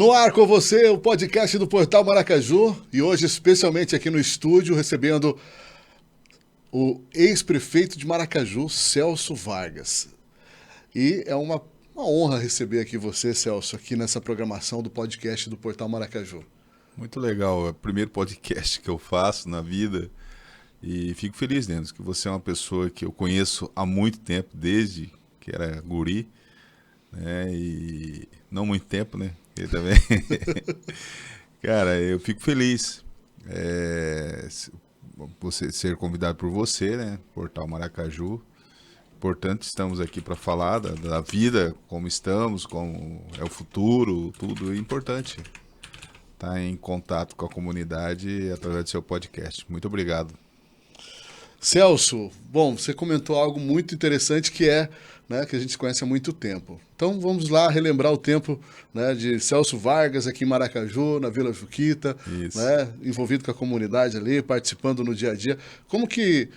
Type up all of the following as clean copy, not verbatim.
No ar com você, o podcast do Portal Maracaju, e hoje especialmente aqui no estúdio, recebendo o ex-prefeito de Maracaju, Celso Vargas. E é uma honra receber aqui você, Celso, aqui nessa programação do podcast do Portal Maracaju. Muito legal, é o primeiro podcast que eu faço na vida e fico feliz, Denis, que você é uma pessoa que eu conheço há muito tempo, desde que era guri, né, e não muito tempo, né, ele também. Cara, eu fico feliz você ser convidado por você, né, Portal Maracaju. Portanto, estamos aqui para falar da vida, como estamos, como é o futuro, tudo é importante. Tá em contato com a comunidade através do seu podcast. Muito obrigado. Celso, bom, você comentou algo muito interessante que é, né, que a gente se conhece há muito tempo. Então vamos lá relembrar o tempo, né, de Celso Vargas aqui em Maracaju, na Vila Juquita, Isso. né, envolvido com a comunidade ali, participando no dia a dia. Como que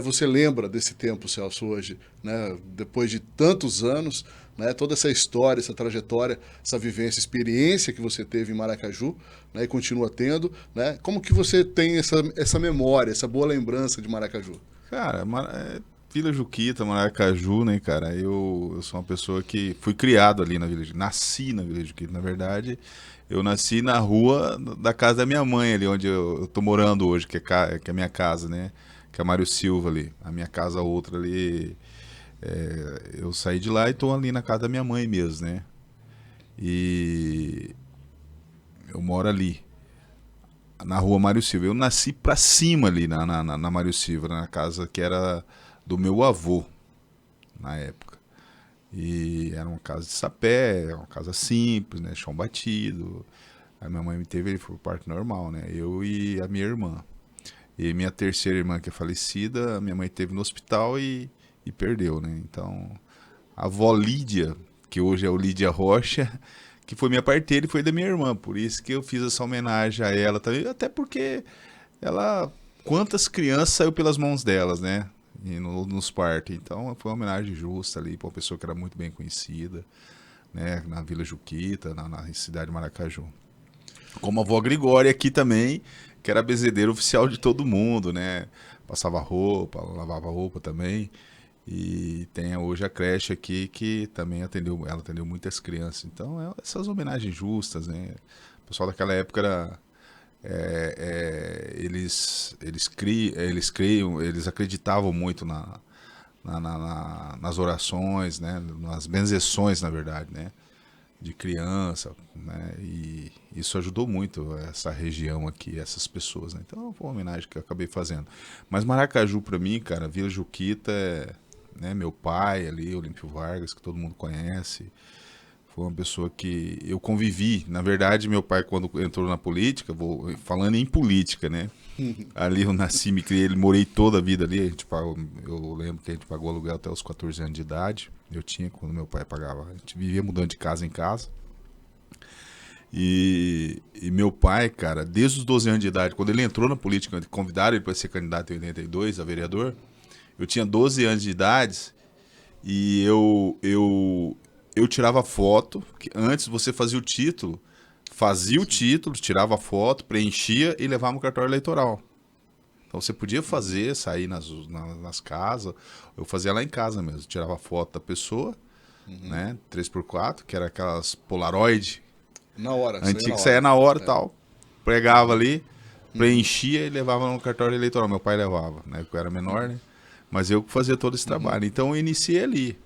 você lembra desse tempo, Celso, hoje, né, depois de tantos anos, né, toda essa história, essa trajetória, essa vivência, experiência que você teve em Maracaju, né, e continua tendo, né? Como que você tem essa memória, essa boa lembrança de Maracaju? Cara, Vila Juquita, Maracaju, né, cara? Eu sou uma pessoa que fui criado ali na Vila Juquita. Nasci na Vila Juquita, na verdade. Eu nasci na rua da casa da minha mãe, ali onde eu tô morando hoje, que é a minha casa, né? Que é Mário Silva ali. A minha casa, outra ali. Eu saí de lá e tô ali na casa da minha mãe mesmo, né? E eu moro ali, na rua Mário Silva. Eu nasci pra cima ali na Mário Silva, na casa que era do meu avô, na época. E era uma casa de sapé, uma casa simples, né? Chão batido. A minha mãe me teve, ele foi parto normal, né? Eu e a minha irmã. E minha terceira irmã, que é falecida, a minha mãe teve no hospital e perdeu, né? Então, a avó Lídia, que hoje é o Lídia Rocha, que foi minha parteira e foi da minha irmã. Por isso que eu fiz essa homenagem a ela também. Até porque ela. Quantas crianças saiu pelas mãos delas, né? E nos partos. Então foi uma homenagem justa ali para uma pessoa que era muito bem conhecida, né? Na Vila Juquita, na cidade de Maracaju. Como a avó Gregória aqui também, que era a bezedeira oficial de todo mundo, né? Passava roupa, lavava roupa também. E tem hoje a creche aqui que também ela atendeu muitas crianças. Então, essas homenagens justas, né? O pessoal daquela época era, eles acreditavam muito nas orações, né? Nas benzeções, na verdade, né? De criança, né? E isso ajudou muito essa região aqui, essas pessoas, né? Então, foi uma homenagem que eu acabei fazendo. Mas Maracaju, pra mim, cara, Vila Juquita né, meu pai ali, Olímpio Vargas, que todo mundo conhece, foi uma pessoa que eu convivi. Na verdade, meu pai, quando entrou na política, falando em política, né? Ali eu nasci, me criei, morei toda a vida ali. Eu lembro que a gente pagou aluguel até os 14 anos de idade. Eu tinha quando meu pai pagava. A gente vivia mudando de casa em casa. E meu pai, cara, desde os 12 anos de idade, quando ele entrou na política, convidaram ele para ser candidato em 82 a vereador. Eu tinha 12 anos de idade e eu tirava foto. Que antes você fazia o título, tirava a foto, preenchia e levava no cartório eleitoral. Então você podia fazer, sair nas casas. Eu fazia lá em casa mesmo. Tirava a foto da pessoa, né? 3x4, que era aquelas Polaroid Na hora, saía antigas, na que saía hora. na hora e É. tal. Pregava ali, preenchia e levava no cartório eleitoral. Meu pai levava, né? Porque eu era menor, né? Mas eu que fazia todo esse trabalho. Então eu iniciei ali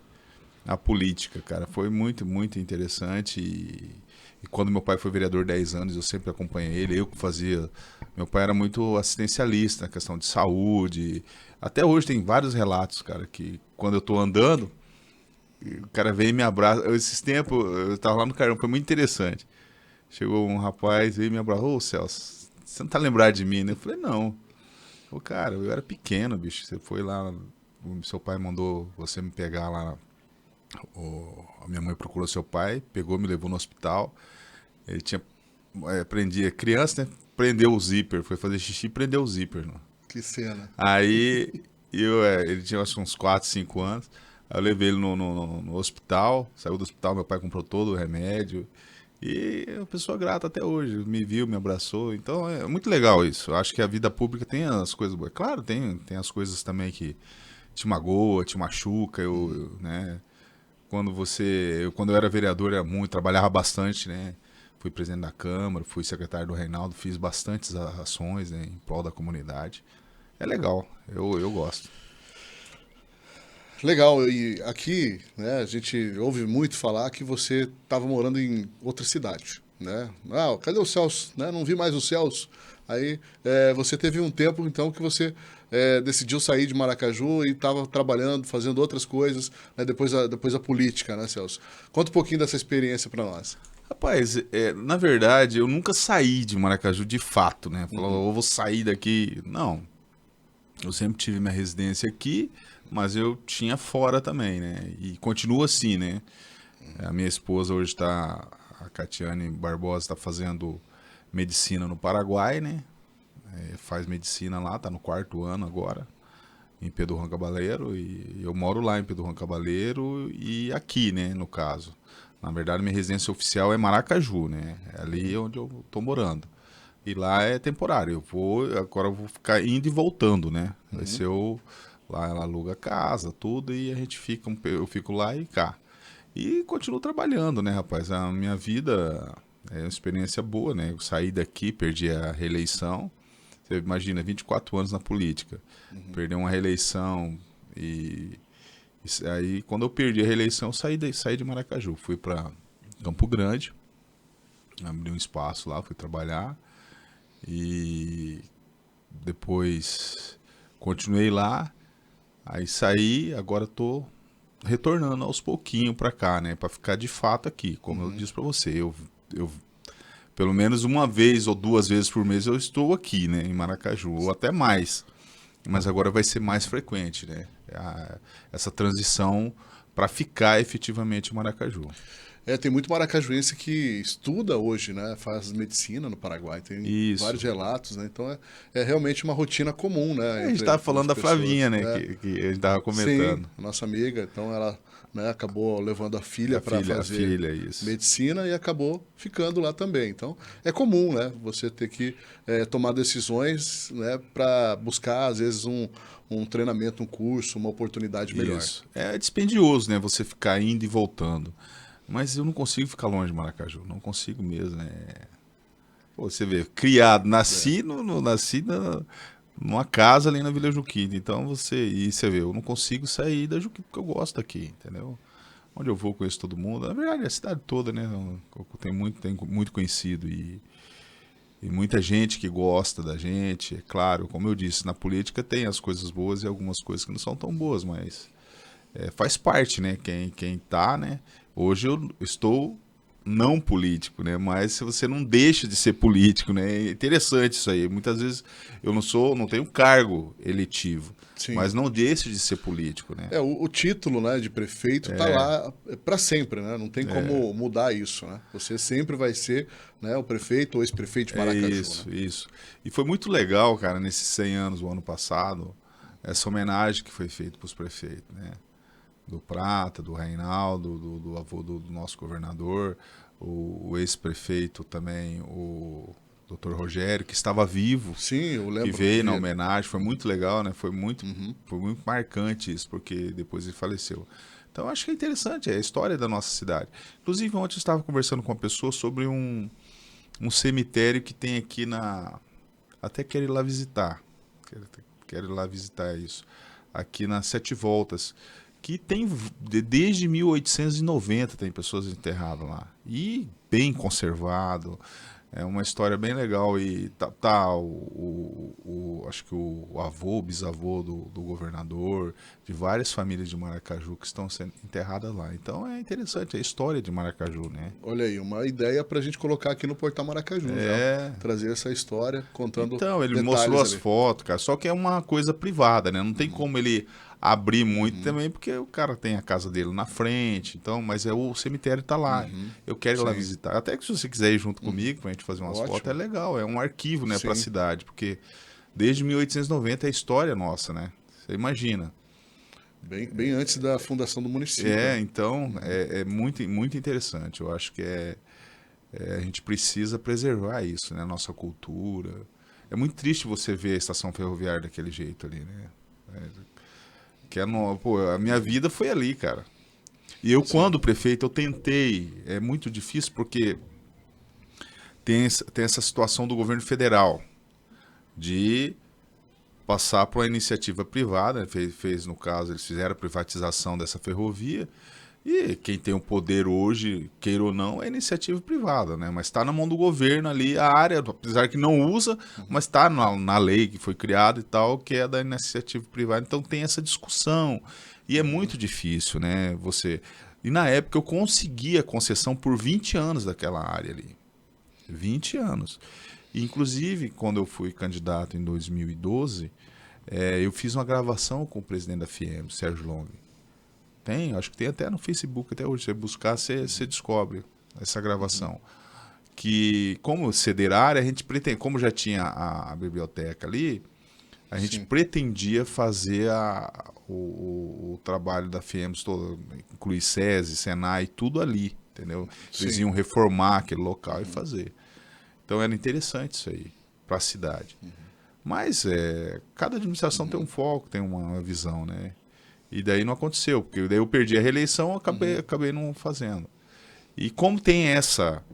a política, cara. Foi muito, muito interessante. E quando meu pai foi vereador 10 anos, eu sempre acompanhei ele. Eu que fazia. Meu pai era muito assistencialista na questão de saúde. Até hoje tem vários relatos, cara, que quando eu tô andando, o cara vem e me abraça. Esses tempos, eu tava lá no Caramba, foi muito interessante. Chegou um rapaz e me abraçou. Ô, Celso, você não tá lembrado de mim, né? Eu falei, não. Ô, cara, eu era pequeno, bicho. Você foi lá, o seu pai mandou você me pegar lá. A minha mãe procurou seu pai, pegou, me levou no hospital. Ele tinha. Prendia criança, né? Prendeu o zíper, foi fazer xixi e prendeu o zíper. Né? Que cena. Aí ele tinha acho, uns 4, 5 anos. Aí eu levei ele no hospital, saiu do hospital, meu pai comprou todo o remédio. E é uma pessoa grata até hoje, me viu, me abraçou. Então é muito legal isso. Eu acho que a vida pública tem as coisas boas. Claro, tem as coisas também que te magoa, te machuca. Né? Quando eu era vereador, trabalhava bastante, né? Fui presidente da Câmara, fui secretário do Reinaldo, fiz bastantes ações, né, em prol da comunidade. É legal, eu gosto. Legal, e aqui, né, a gente ouve muito falar que você estava morando em outra cidade, né? Ah, cadê o Celso? Né? Não vi mais o Celso. Aí você teve um tempo, então, que você decidiu sair de Maracaju e estava trabalhando, fazendo outras coisas, né? Depois a política, né, Celso? Conta um pouquinho dessa experiência para nós. Rapaz, na verdade, eu nunca saí de Maracaju de fato, né? Falou, eu vou sair daqui. Não. Eu sempre tive minha residência aqui, mas eu tinha fora também, né? E continua assim, né? A minha esposa hoje está, a Catiane Barbosa, está fazendo medicina no Paraguai, né? Faz medicina lá, está no 4º ano agora, em Pedro Juan Cabaleiro, e eu moro lá em Pedro Juan Cabaleiro e aqui, né, no caso. Na verdade, minha residência oficial é Maracaju, né? É ali onde eu estou morando. E lá é temporário. Agora eu vou ficar indo e voltando, né? Vai ser lá ela aluga casa, tudo, e a gente eu fico lá e cá. E continuo trabalhando, né, rapaz? A minha vida é uma experiência boa, né? Eu saí daqui, perdi a reeleição. Você imagina, 24 anos na política. Perder uma reeleição aí quando eu perdi a reeleição, eu saí de Maracaju. Fui para Campo Grande, abri um espaço lá, fui trabalhar. E depois continuei lá, aí saí, agora tô retornando aos pouquinhos para cá, né, para ficar de fato aqui, como eu disse para você, eu pelo menos uma vez ou 2 vezes por mês eu estou aqui, né, em Maracaju, ou até mais, mas agora vai ser mais frequente, né, essa transição para ficar efetivamente em Maracaju. Tem muito maracajuense que estuda hoje, né? Faz medicina no Paraguai, tem Isso. vários relatos, né? Então é realmente uma rotina comum, né? A gente Entre estava falando da pessoas, Flavinha, né, né? que a gente estava Sim, comentando. a nossa amiga, então ela, né, acabou levando a filha para A fazer filha, isso. medicina e acabou ficando lá também. Então é comum, né? Você ter que tomar decisões, né? Para buscar às vezes um treinamento, um curso, uma oportunidade melhor. Isso. É dispendioso, né? Você ficar indo e voltando. Mas eu não consigo ficar longe de Maracaju. Não consigo mesmo, né? Pô, você vê, criado, nasci numa casa ali na Vila Juquita. Então você vê, eu não consigo sair da Juquita porque eu gosto aqui, entendeu? Onde eu vou, conheço todo mundo. Na verdade, a cidade toda, né? Tem muito conhecido e muita gente que gosta da gente. É claro, como eu disse, na política tem as coisas boas e algumas coisas que não são tão boas, mas faz parte, né? Quem tá, né? Hoje eu estou não político, né? Mas se você não deixa de ser político, né? É interessante isso aí. Muitas vezes eu não tenho cargo eletivo, Sim. mas não deixo de ser político, né? O título, né, de prefeito tá lá para sempre, né? Não tem como mudar isso, né? Você sempre vai ser, né, o prefeito ou ex-prefeito de Maracaju, Isso, né? isso. E foi muito legal, cara, nesses 100 anos do ano passado, essa homenagem que foi feita para os prefeitos, né? Do Prata, do Reinaldo, do avô do nosso governador, o ex-prefeito também, o Dr. Rogério, que estava vivo, Sim, eu que lembro. veio na homenagem, foi muito legal, né? Foi muito marcante isso, porque depois ele faleceu. Então acho que é interessante, é a história da nossa cidade. Inclusive ontem eu estava conversando com uma pessoa sobre um cemitério que tem aqui até quero ir lá visitar, quero ir lá visitar isso, aqui nas Sete Voltas, que tem desde 1890 tem pessoas enterradas lá e bem conservado, é uma história bem legal e acho que o avô, o bisavô do governador, de várias famílias de Maracaju que estão sendo enterradas lá. Então é interessante a história de Maracaju, né? Olha aí, uma ideia para a gente colocar aqui no Portal Maracaju já. Trazer essa história, contando Então, ele detalhes mostrou as ali. fotos, cara, só que é uma coisa privada, né? Não tem como ele abrir muito também, porque o cara tem a casa dele na frente, então, mas o cemitério tá lá. Eu quero ir lá Sim. visitar. Até que se você quiser ir junto comigo pra gente fazer umas Ótimo. fotos, é legal, é um arquivo, né, pra Sim. cidade, porque desde 1890 é a história nossa, né? Você imagina. Bem antes da fundação do município. Né? Então, é muito, muito interessante. Eu acho que a gente precisa preservar isso, né? A nossa cultura. É muito triste você ver a estação ferroviária daquele jeito ali, né? É, pô, a minha vida foi ali, cara. E eu, Sim. quando prefeito, eu tentei. É muito difícil porque tem essa situação do governo federal de passar para uma iniciativa privada. Fez, no caso, eles fizeram a privatização dessa ferrovia. E quem tem o poder hoje, queira ou não, é iniciativa privada, né? Mas está na mão do governo ali a área, apesar que não usa, mas está na lei que foi criada e tal, que é da iniciativa privada. Então tem essa discussão. E é muito difícil, né? E na época eu consegui a concessão por 20 anos daquela área ali. 20 anos. E, inclusive, quando eu fui candidato em 2012, eu fiz uma gravação com o presidente da FIEM, Sérgio Long. Tem, acho que tem até no Facebook até hoje. Você buscar, você descobre essa gravação. Que, como ceder a área, a gente pretende, como já tinha a biblioteca ali, a gente Sim. pretendia fazer o trabalho da FIEMS todo, incluir SESI, Senai, tudo ali, entendeu? Eles Sim. iam reformar aquele local e fazer. Então era interessante isso aí para a cidade. Mas cada administração tem um foco, tem uma visão, né? E daí não aconteceu, porque daí eu perdi a reeleição, acabei não fazendo. E como tem essa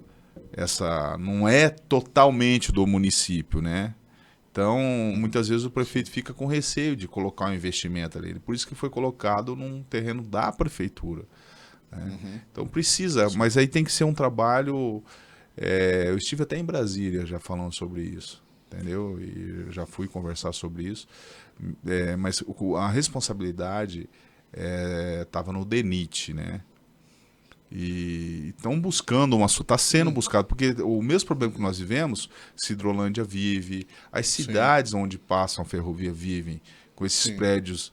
não é totalmente do município, né? Então, muitas vezes o prefeito fica com receio de colocar um investimento ali. Por isso que foi colocado num terreno da prefeitura, né? Então precisa, mas aí tem que ser um trabalho. Eu estive até em Brasília já falando sobre isso, entendeu? E já fui conversar sobre isso. Mas a responsabilidade estava no DENIT, né? E estão buscando está sendo buscado, porque o mesmo problema que nós vivemos, Cidrolândia vive, as Sim. cidades onde passam a ferrovia vivem com esses Sim. prédios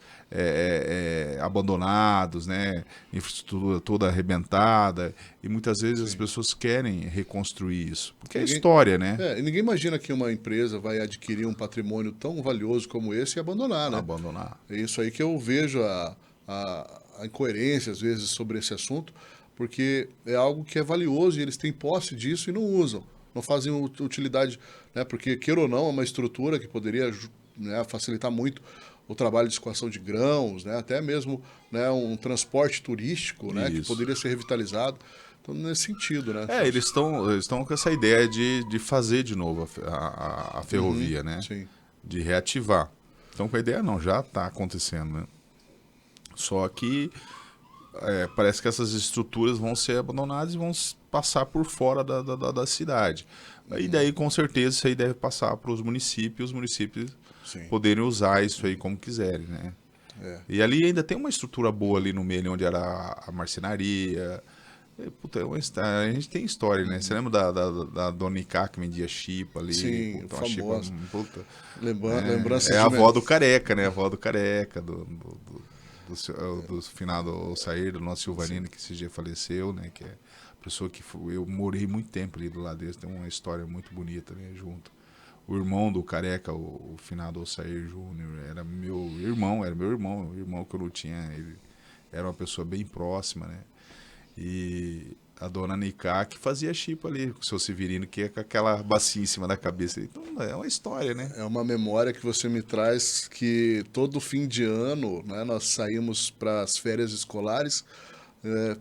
abandonados, né? Infraestrutura toda arrebentada, e muitas vezes as Sim. pessoas querem reconstruir isso, porque é Ninguém, história, né? e ninguém imagina que uma empresa vai adquirir um patrimônio tão valioso como esse e abandonar, né? Abandonar. É isso aí que eu vejo a incoerência, às vezes, sobre esse assunto, porque é algo que é valioso e eles têm posse disso e não usam, não fazem utilidade, né? Porque, queira ou não, é uma estrutura que poderia, né, facilitar muito o trabalho de escoação de grãos, né? Até mesmo, né, um transporte turístico, né, que Isso. poderia ser revitalizado. Então, nesse sentido, né, Eles Celso? estão com essa ideia de fazer de novo a Uhum, ferrovia, né? sim. De reativar. Então, com a ideia não, já está acontecendo, né? Só que parece que essas estruturas vão ser abandonadas e vão passar por fora da cidade. E daí, com certeza, isso aí deve passar para os municípios Sim. poderem usar isso aí como quiserem, né? É. E ali ainda tem uma estrutura boa ali no meio, onde era a marcenaria. Puta, a gente tem história, né? Você lembra da Dona Icá que vendia chipa ali? Sim, Puta, uma chipa, famoso. puta, Lembranças é a de avó do Careca, né? A avó do Careca, do finado Sair, do nosso Sim. Silvanino, que esse dia faleceu, né? Que é pessoa que eu morei muito tempo ali do lado deles, tem uma história muito bonita, né? Junto. O irmão do Careca, o finado Alçair Júnior, era meu irmão, o irmão que eu não tinha, ele era uma pessoa bem próxima, né? E a dona Nicá que fazia chipa ali com o seu Severino, que é com aquela bacia em cima da cabeça. Então é uma história, né? É uma memória que você me traz que todo fim de ano, né, nós saímos para as férias escolares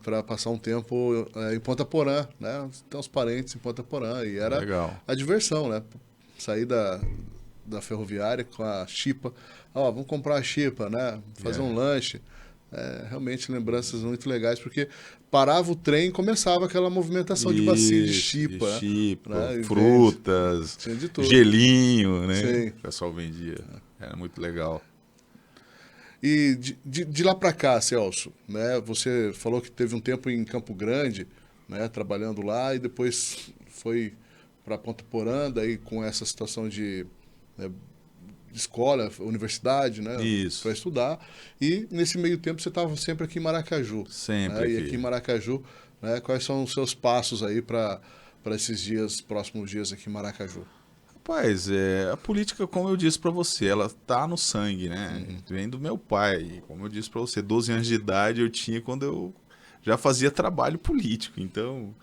para passar um tempo em Ponta Porã, né? Tem uns parentes em Ponta Porã e era Legal. a diversão, né? Sair da ferroviária com a chipa. Ó, vamos comprar a chipa, né? Fazer um lanche. Realmente lembranças muito legais, porque parava o trem e começava aquela movimentação de bacia de Isso, e chipa, chipa, né? E vende. frutas, Tinha de tudo. gelinho, né? Sim. O pessoal vendia. Era muito legal. E de lá para cá, Celso, né? Você falou que teve um tempo em Campo Grande, né? Trabalhando lá e depois foi para Ponta Porã, daí com essa situação né, de escola, universidade, né? Para Isso, estudar. E nesse meio tempo você estava sempre aqui em Maracaju, sempre né? E aqui em aqui. Maracaju, né? Quais são os seus passos aí para esses dias, próximos dias aqui em Maracaju? Rapaz, a política, como eu disse pra você, ela tá no sangue, né? Vem do meu pai. Como eu disse pra você, 12 anos de idade eu tinha quando eu já fazia trabalho político. Então,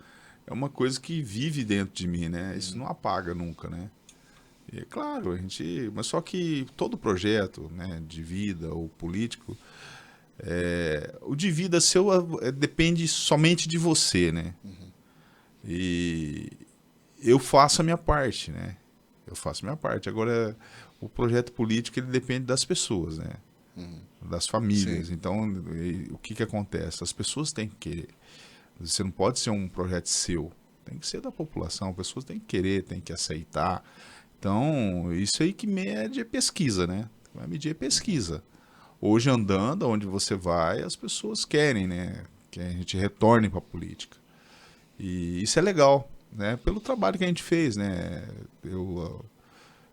é uma coisa que vive dentro de mim, né? Isso não apaga nunca, né? E é claro, mas só que todo projeto, né, de vida ou político, o de vida seu depende somente de você, né? E eu faço a minha parte, né? Eu faço a minha parte. Agora, o projeto político, ele depende das pessoas, né? Das famílias. Sim. Então, o que acontece? As pessoas têm que querer. Você não pode ser um projeto seu. Tem que ser da população. As pessoas têm que querer, têm que aceitar. Então, isso aí que mede é pesquisa, né? Vai medir é pesquisa. Hoje, andando, onde você vai, as pessoas querem, né? Que a gente retorne para a política. E isso é legal, né? Pelo trabalho que a gente fez, né?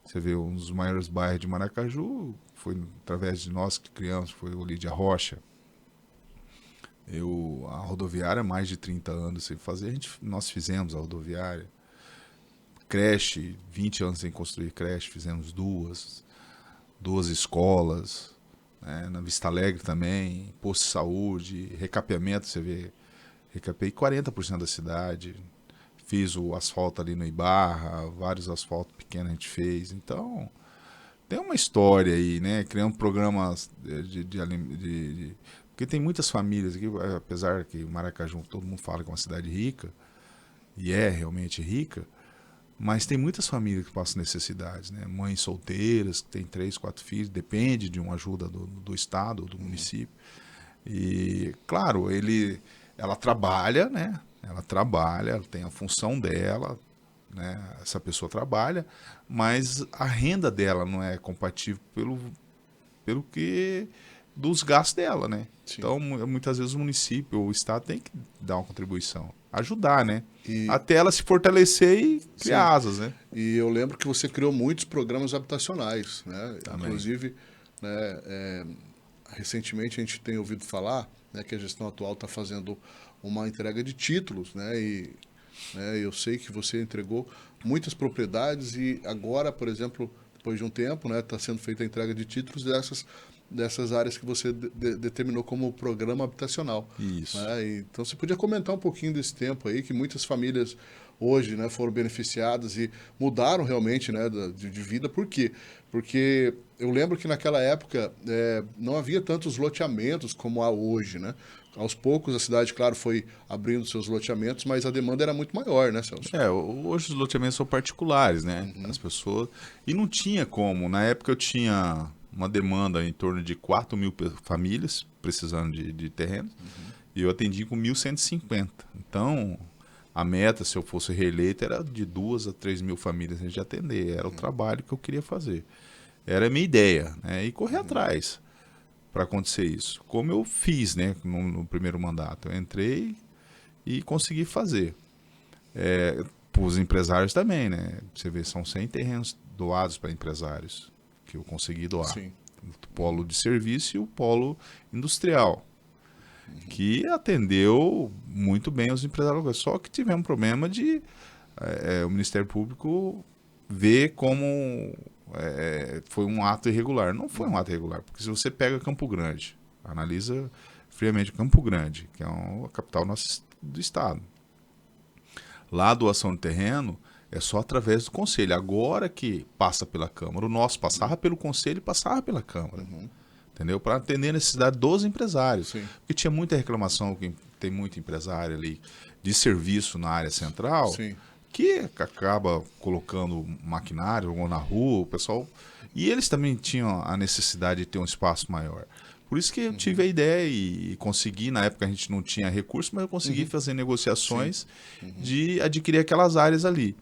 Você vê, um dos maiores bairros de Maracaju foi através de nós que criamos, foi o Lídia Rocha. A rodoviária, mais de 30 anos sem fazer, nós fizemos a rodoviária. Creche, 20 anos sem construir creche, fizemos duas escolas, né? Na Vista Alegre também, posto de saúde, recapeamento, você vê, recapei 40% da cidade, fiz o asfalto ali no Ibarra, vários asfaltos pequenos a gente fez, então tem uma história aí, né? Criamos programas porque tem muitas famílias aqui, apesar que Maracaju, todo mundo fala que é uma cidade rica, e é realmente rica, mas tem muitas famílias que passam necessidades, né? Mães solteiras, que têm 3, 4 filhos, depende de uma ajuda do Estado, do município. E, claro, ela trabalha, né? Ela tem a função dela, né? Essa pessoa trabalha, mas a renda dela não é compatível pelo que dos gastos dela, né? Sim. Então, muitas vezes o município ou o Estado tem que dar uma contribuição, ajudar, né? E, Até ela se fortalecer e criar sim. asas, né? E eu lembro que você criou muitos programas habitacionais, né? Também. Inclusive, né, recentemente a gente tem ouvido falar, né, que a gestão atual está fazendo uma entrega de títulos, né? E, né, eu sei que você entregou muitas propriedades e agora, por exemplo, depois de um tempo, né, está sendo feita a entrega de títulos dessas áreas que você determinou como programa habitacional. Isso. Né? Então você podia comentar um pouquinho desse tempo aí, que muitas famílias hoje, né, foram beneficiadas e mudaram realmente, né, de vida. Por quê? Porque eu lembro que naquela época não havia tantos loteamentos como há hoje, né? Aos poucos a cidade, claro, foi abrindo seus loteamentos, mas a demanda era muito maior, né, Celso? Hoje os loteamentos são particulares, né? As pessoas... E não tinha como. Na época eu tinha uma demanda em torno de 4.000 famílias precisando de terrenos, e eu atendi com 1.150. Então, a meta, se eu fosse reeleito, era de 2 a 3.000 famílias a gente atender. Era o trabalho que eu queria fazer. Era a minha ideia, né? E correr atrás para acontecer isso. Como eu fiz, né, no primeiro mandato. Eu entrei e consegui fazer. Para os empresários também, né? Você vê, são 100 terrenos doados para empresários que eu consegui doar. Sim. O polo de serviço e o polo industrial, que atendeu muito bem os empresários. Só que tivemos um problema de o Ministério Público ver como foi um ato irregular. Não foi um ato irregular, porque se você pega Campo Grande, analisa friamente Campo Grande, que é a capital do estado. Lá a doação de terreno é só através do conselho. Agora que passa pela Câmara. O nosso passava pelo conselho e passava pela Câmara. Entendeu? Para atender a necessidade dos empresários. Sim. Porque tinha muita reclamação, que tem muito empresário ali de serviço na área central, Sim. que acaba colocando maquinário ou na rua, o pessoal... E eles também tinham a necessidade de ter um espaço maior. Por isso que eu tive a ideia e consegui, na época a gente não tinha recurso, mas eu consegui fazer negociações de adquirir aquelas áreas ali,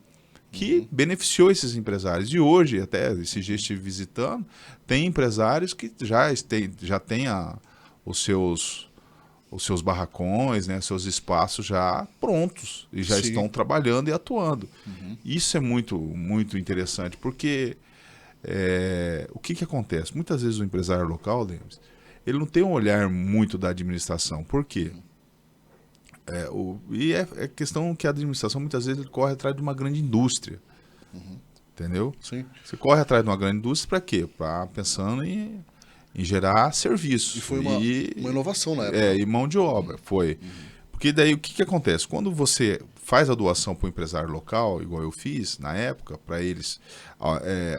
que beneficiou esses empresários. E hoje, até esses dias estive visitando, tem empresários que já têm os seus barracões, né, seus espaços já prontos e já Sim. estão trabalhando e atuando. Isso é muito, muito interessante, porque o que acontece? Muitas vezes o empresário local, Denis, ele não tem um olhar muito da administração. Por quê? É questão que a administração muitas vezes ele corre atrás de uma grande indústria. Entendeu? Sim. Você corre atrás de uma grande indústria para quê? Pensando em gerar serviços. E foi uma inovação na época. E mão de obra. Foi. Porque Porque daí o que acontece? Quando você faz a doação para o empresário local, igual eu fiz na época, para eles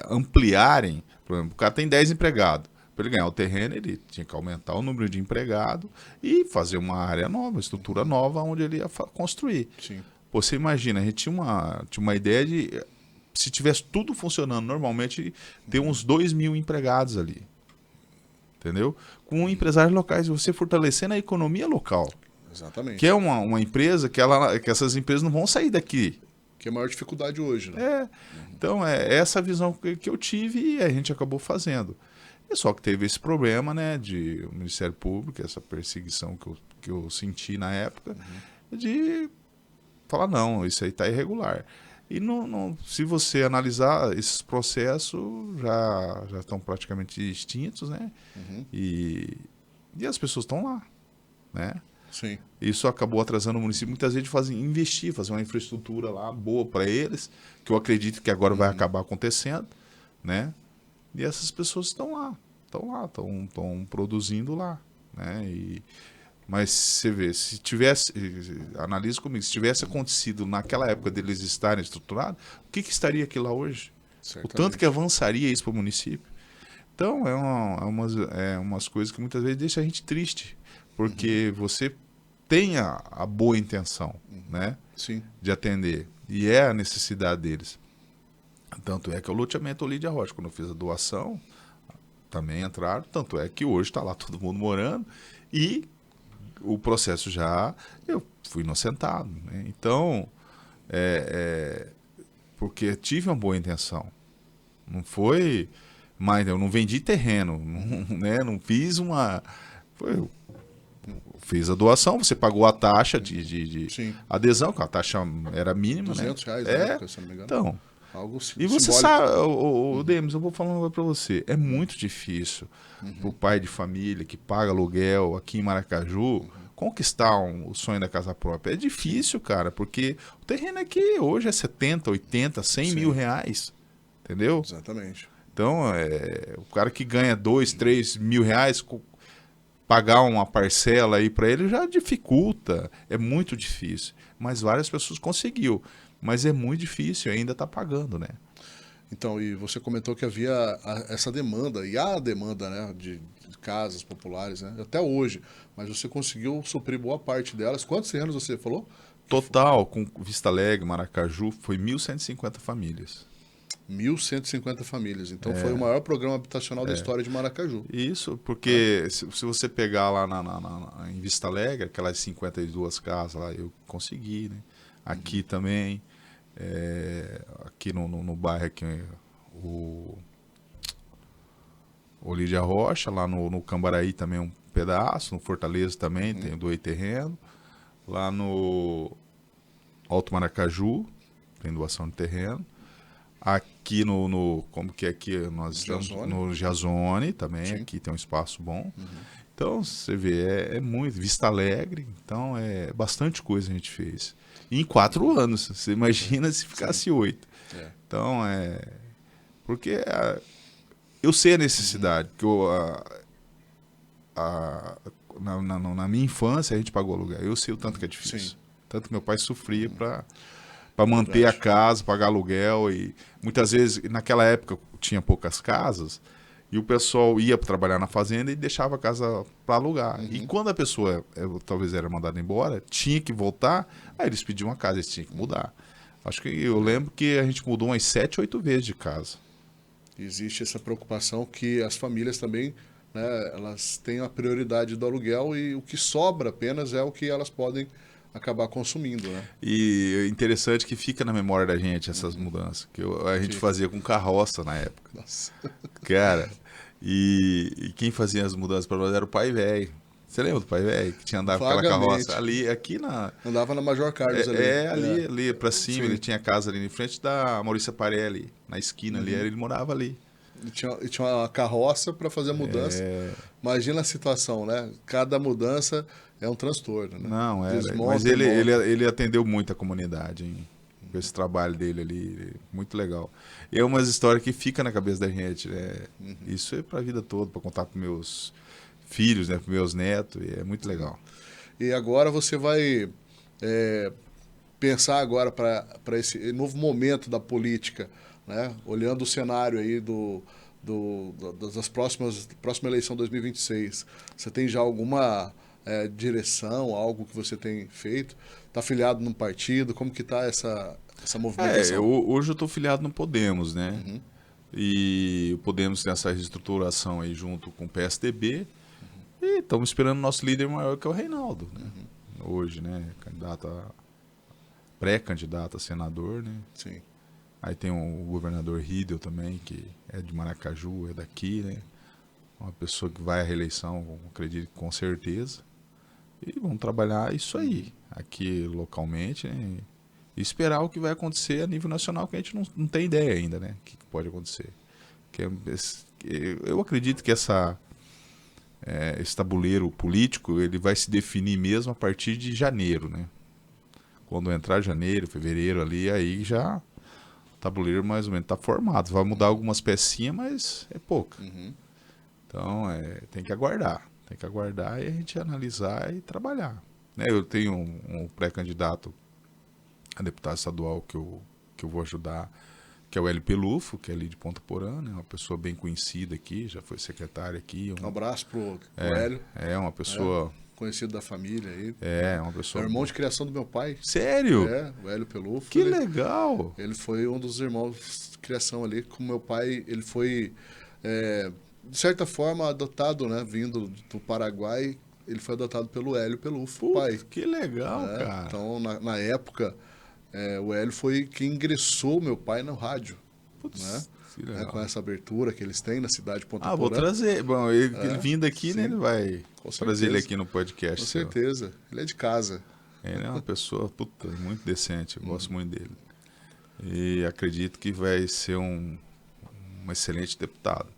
ampliarem, por exemplo, o cara tem 10 empregados. Para ele ganhar o terreno, ele tinha que aumentar o número de empregados e fazer uma área nova, uma estrutura nova, onde ele ia construir. Sim. Pô, você imagina, a gente tinha uma ideia de, se tivesse tudo funcionando normalmente, ter uns 2.000 empregados ali. Entendeu? Com empresários locais, você fortalecendo a economia local. Exatamente. Que é uma empresa que essas empresas não vão sair daqui. Que é a maior dificuldade hoje, né? Então, é essa visão que eu tive e a gente acabou fazendo. E só que teve esse problema, né, de o Ministério Público, essa perseguição que eu senti na época, de falar, não, isso aí está irregular. E se você analisar, esses processos já estão praticamente extintos, né? E as pessoas estão lá, né? Sim. Isso acabou atrasando o município muitas vezes de fazer uma infraestrutura lá boa para eles, que eu acredito que agora vai acabar acontecendo, né? E essas pessoas estão produzindo lá, né? Mas você vê, analisa comigo, se tivesse acontecido naquela época deles estarem estruturados, o que estaria aqui lá hoje? Certamente. O tanto que avançaria isso para o município. Então, umas coisas que muitas vezes deixam a gente triste, porque você tem a boa intenção, né? Sim. De atender, e é a necessidade deles. Tanto é que o loteamento Olídia Rocha, quando eu fiz a doação, também entraram, tanto é que hoje está lá todo mundo morando, e o processo eu fui inocentado, né? Então, porque tive uma boa intenção. Não foi, mas eu não vendi terreno, né? Não fiz fiz a doação, você pagou a taxa de adesão, que a taxa era mínima, R$200, né? na época, se não me engano. Então, algo e você simbólico. sabe, o Demis, eu vou falar uma coisa para você, é muito difícil para o pai de família que paga aluguel aqui em Maracaju conquistar o sonho da casa própria. É difícil, cara, porque o terreno aqui hoje é 70, 80, 100 mil reais, entendeu? Exatamente. Então, o cara que ganha 2, 3 mil reais, pagar uma parcela aí para ele já dificulta, é muito difícil. Mas várias pessoas conseguiu, mas é muito difícil, ainda está pagando, né? Então, e você comentou que havia essa demanda, e há a demanda, né, de casas populares, né, até hoje, mas você conseguiu suprir boa parte delas. Quantos terrenos você falou? Total, com Vista Alegre, Maracaju, foi 1.150 famílias. 1.150 famílias. Então foi o maior programa habitacional da história de Maracaju. Isso, porque se você pegar lá em Vista Alegre, aquelas 52 casas lá, eu consegui, né? Aqui também, aqui no bairro, aqui, o Olídia Rocha, lá no Cambaraí também um pedaço, no Fortaleza também tem 2 terrenos, lá no Alto Maracaju tem doação de terreno. Aqui como que é aqui nós estamos? No Giazone também, sim. Aqui tem um espaço bom. Então, você vê, é muito. Vista Alegre, então é bastante coisa a gente fez. E em 4 anos, você imagina se ficasse 8. Então, porque eu sei a necessidade, que na minha infância a gente pagou aluguel. Eu sei o tanto que é difícil. Sim. Tanto que meu pai sofria para manter a casa, pagar aluguel. E muitas vezes, naquela época, tinha poucas casas e o pessoal ia trabalhar na fazenda e deixava a casa para alugar. E quando a pessoa talvez era mandada embora, tinha que voltar, aí eles pediam uma casa, eles tinham que mudar. Acho que eu lembro que a gente mudou umas 7, 8 vezes de casa. Existe essa preocupação que as famílias também, né, elas têm a prioridade do aluguel e o que sobra apenas é o que elas podem acabar consumindo, né? E é interessante que fica na memória da gente essas mudanças, que a gente fazia com carroça na época. Nossa. Cara, e quem fazia as mudanças para nós era o pai velho. Você lembra do pai velho que tinha andado com aquela carroça? Aqui na... Andava na Major Carlos ali. Ali para cima. Sim. Ele tinha casa ali em frente da Maurícia Parelli, na esquina ali, ele morava ali. E tinha uma carroça para fazer a mudança. Imagina a situação, né? Cada mudança é um transtorno, né? Não, mas ele atendeu muito a comunidade, hein? Com esse trabalho dele ali, muito legal. E é umas histórias que ficam na cabeça da gente, né? Isso é para a vida toda, para contar para meus filhos, né? Para meus netos, e é muito legal. E agora você vai pensar agora para esse novo momento da política, né? Olhando o cenário aí das próxima eleição 2026. Você tem já alguma direção, algo que você tem feito? Está afiliado num partido? Como que está essa movimentação? Hoje eu estou filiado no Podemos, né? Uhum. E o Podemos tem essa reestruturação aí junto com o PSDB. E estamos esperando o nosso líder maior, que é o Reinaldo, né? Hoje, né? Pré-candidato a senador, né? Sim. Aí tem o governador Riedel também, que é de Maracaju, é daqui, né? Uma pessoa que vai à reeleição, acredito, com certeza. E vamos trabalhar isso aí, aqui localmente, né? E esperar o que vai acontecer a nível nacional, que a gente não tem ideia ainda, né? O que pode acontecer. Eu acredito que esse tabuleiro político ele vai se definir mesmo a partir de janeiro, né? Quando entrar janeiro, fevereiro ali, aí já o tabuleiro mais ou menos está formado. Vai mudar algumas pecinhas, mas é pouca. Uhum. Então tem que aguardar. Tem que aguardar e a gente analisar e trabalhar. Né? Eu tenho um pré-candidato a deputado estadual que eu vou ajudar, que é o Hélio Pelufo, que é ali de Ponta Porã, né? Uma pessoa bem conhecida aqui, já foi secretário aqui. Um abraço pro Hélio. É uma pessoa... conhecido da família aí. É uma pessoa... É o irmão de criação do meu pai. Sério? O Hélio Pelufo. Que legal! Ele foi um dos irmãos de criação ali. Com meu pai, ele foi, de certa forma, adotado, né? Vindo do Paraguai, ele foi adotado pelo Hélio Pelufo, pai. Que legal, cara. Então, na época, o Hélio foi quem ingressou meu pai no rádio. Putz, Né? que legal. Com essa abertura que eles têm na cidade de Ponta Porã. Vou trazer. Bom, ele vindo aqui, né? Ele vai trazer ele aqui no podcast. Com certeza. Ele é de casa. Ele é uma pessoa, muito decente. Eu gosto muito dele. E acredito que vai ser um excelente deputado.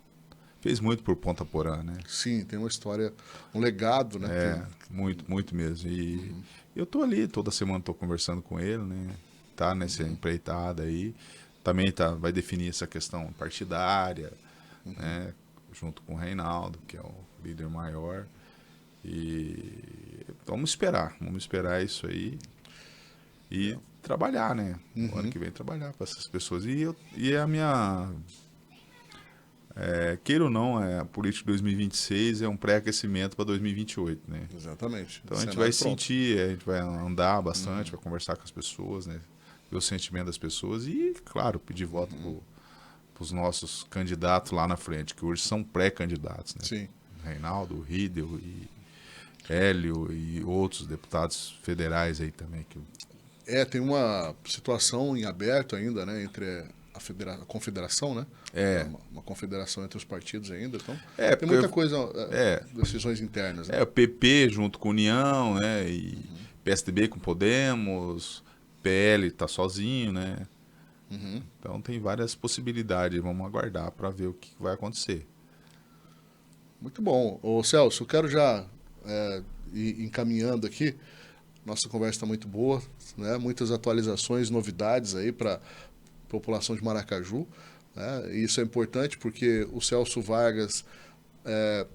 Fez muito por Ponta Porã, né? Sim, tem uma história, um legado, né? Muito mesmo. E eu tô ali, toda semana tô conversando com ele, né? Tá nessa empreitada aí. Também vai definir essa questão partidária, né? Junto com o Reinaldo, que é o líder maior. E vamos esperar isso aí e trabalhar, né? O ano que vem trabalhar para essas pessoas. E a minha... queira ou não, a política de 2026 é um pré-aquecimento para 2028, né? Exatamente. Então a gente vai sentir, a gente vai andar bastante, vai conversar com as pessoas, né? Ver o sentimento das pessoas e, claro, pedir voto para os nossos candidatos lá na frente, que hoje são pré-candidatos, né? Sim. Reinaldo, Riedel e Hélio e outros deputados federais aí também. Tem uma situação em aberto ainda, né? Entre a confederação, né? Uma confederação entre os partidos ainda, então tem muita coisa, decisões internas. Né? O PP junto com a União, né? E PSDB com Podemos, PL está sozinho, né? Então tem várias possibilidades, vamos aguardar para ver o que vai acontecer. Muito bom. Ô Celso, eu quero já ir encaminhando aqui, nossa conversa está muito boa, né? Muitas atualizações, novidades aí para população de Maracaju, né? E isso é importante porque o Celso Vargas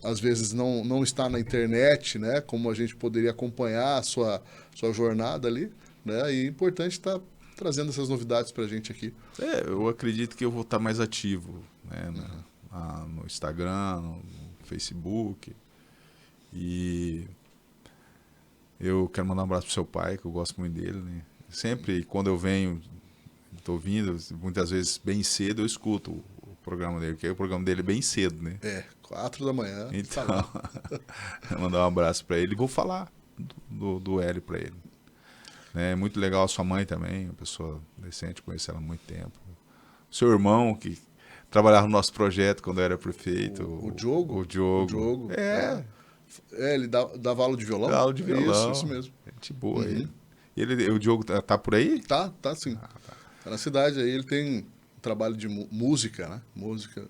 às vezes não está na internet, né? Como a gente poderia acompanhar a sua jornada ali, né? E é importante estar trazendo essas novidades para a gente aqui. Eu acredito que eu vou estar mais ativo, né? No Instagram, no Facebook, e eu quero mandar um abraço pro seu pai, que eu gosto muito dele, né? Sempre quando eu venho, estou vindo, muitas vezes bem cedo eu escuto o programa dele, porque o programa dele é bem cedo, né? 4 da manhã. Então, mandar um abraço para ele e vou falar do Hélio para ele. É muito legal a sua mãe também, uma pessoa decente, conheci ela há muito tempo. Seu irmão, que trabalhava no nosso projeto quando eu era prefeito. O Diogo? O Diogo. Ele dava aula de violão? Dá aula de violão. Isso mesmo. Gente boa. O Diogo tá por aí? Tá sim. Tá na cidade aí, ele tem um trabalho de música, né? Música.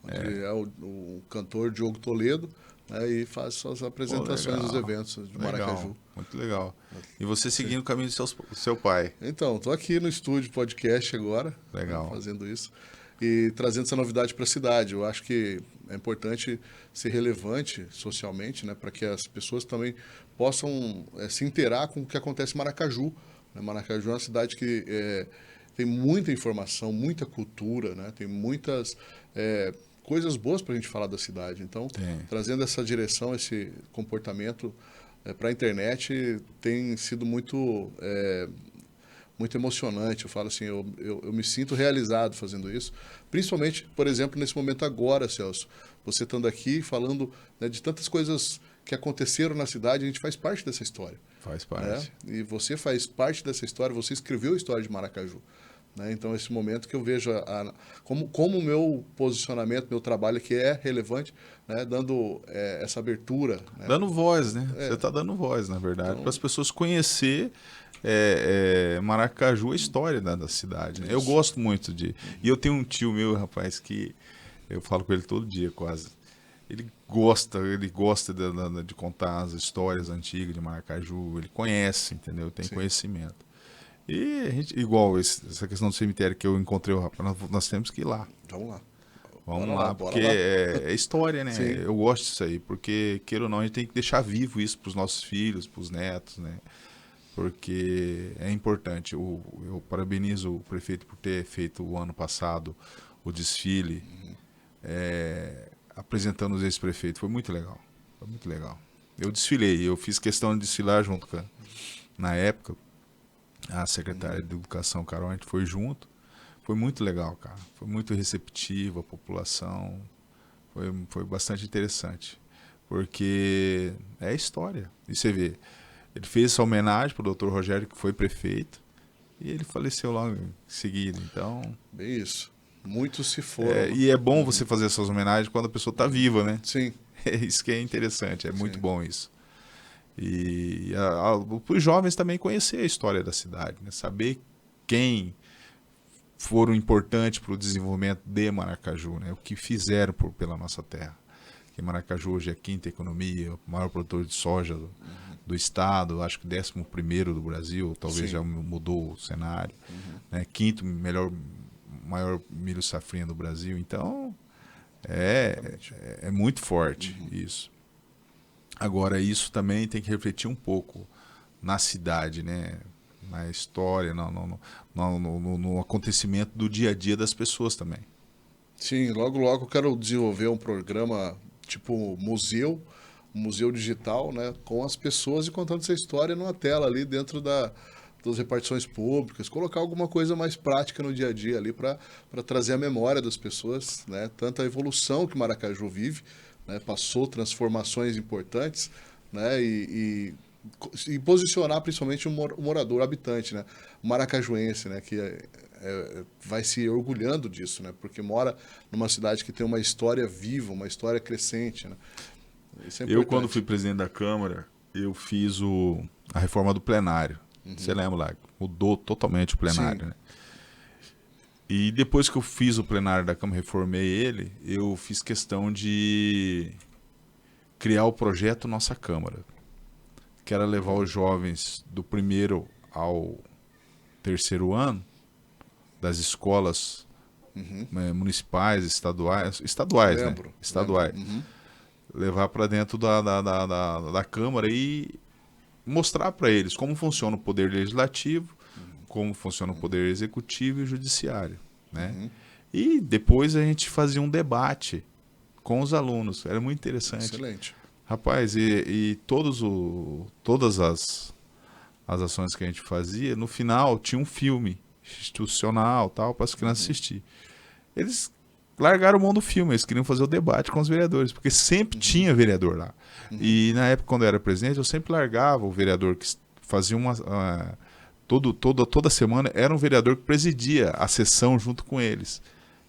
Ele é o cantor Diogo Toledo, né? E faz suas apresentações nos eventos de Maracaju. Muito legal. E você seguindo o caminho do seu pai. Então, tô aqui no estúdio podcast agora. Legal. Fazendo isso. E trazendo essa novidade para a cidade. Eu acho que é importante ser relevante socialmente, né, para que as pessoas também possam se inteirar com o que acontece em Maracaju. Né? Maracaju é uma cidade que tem muita informação, muita cultura, né? Tem muitas coisas boas para a gente falar da cidade. Então, trazendo essa direção, esse comportamento para a internet tem sido muito emocionante. Eu falo assim, eu me sinto realizado fazendo isso. Principalmente, por exemplo, nesse momento agora, Celso. Você estando aqui falando, né, de tantas coisas que aconteceram na cidade, a gente faz parte dessa história. Faz parte. Né? E você faz parte dessa história, você escreveu a história de Maracaju. Né? Então, esse momento que eu vejo como o meu posicionamento, meu trabalho aqui é relevante, né? Dando essa abertura. Né? Dando voz, né? Você está dando voz, na verdade, então, para as pessoas conhecer Maracaju, a história da cidade. Né? Eu gosto muito de... E eu tenho um tio meu, rapaz, que eu falo com ele todo dia, quase. Ele gosta de contar as histórias antigas de Maracaju, ele conhece, entendeu? Tem conhecimento. E a gente, igual essa questão do cemitério que eu encontrei o rapaz, nós temos que ir lá. Vamos lá. Vamos lá, porque é história, né? Sim. Eu gosto disso aí, porque, queira ou não, a gente tem que deixar vivo isso para os nossos filhos, para os netos, né? Porque é importante. Eu parabenizo o prefeito por ter feito o ano passado o desfile, apresentando os ex-prefeitos. Foi muito legal. Foi muito legal. Eu desfilei, eu fiz questão de desfilar junto com, na época, a secretária de Educação, Carol, a gente foi junto. Foi muito legal, cara. Foi muito receptivo a população. Foi bastante interessante. Porque é história. E você vê, ele fez essa homenagem para o Dr. Rogério, que foi prefeito, e ele faleceu logo em seguida. Então, bem isso. Muitos se foram. E é bom você fazer essas homenagens quando a pessoa está viva, né? Sim. É isso que é interessante, é muito bom isso. E os jovens também conhecer a história da cidade, né? Saber quem foram importantes para o desenvolvimento de Maracaju, né? O que fizeram pela nossa terra. Que Maracaju hoje é a quinta economia, o maior produtor de soja do estado, acho que 11º do Brasil, talvez já mudou o cenário, né? Quinto maior milho safrinha do Brasil. Então é muito forte isso. Agora, isso também tem que refletir um pouco na cidade, né? Na história, no acontecimento do dia a dia das pessoas também. Sim, logo eu quero desenvolver um programa tipo museu, um museu digital, né? Com as pessoas e contando essa história numa tela ali dentro das repartições públicas, colocar alguma coisa mais prática no dia a dia ali para trazer a memória das pessoas, né? Tanto a evolução que Maracaju vive, né? Passou transformações importantes, né? E posicionar principalmente o morador, o habitante, né? O maracajuense, né? Que vai se orgulhando disso, né? Porque mora numa cidade que tem uma história viva, uma história crescente, né? Isso é importante. Eu, quando fui presidente da Câmara, eu fiz a reforma do plenário. Você lembra lá? Mudou totalmente o plenário, né? E depois que eu fiz o plenário da Câmara, reformei ele, eu fiz questão de criar o projeto Nossa Câmara, que era levar os jovens do 1º ao 3º ano das escolas municipais, estaduais, né? Estaduais. Levar para dentro da Câmara e mostrar para eles como funciona o poder legislativo, como funciona o poder executivo e o judiciário, né? E depois a gente fazia um debate com os alunos. Era muito interessante. Excelente. Rapaz, e todas as ações que a gente fazia, no final tinha um filme institucional tal para as crianças assistir. Eles largaram mão do filme, eles queriam fazer o debate com os vereadores, porque sempre tinha vereador lá. E na época, quando eu era presidente, eu sempre largava o vereador que fazia toda semana, era um vereador que presidia a sessão junto com eles.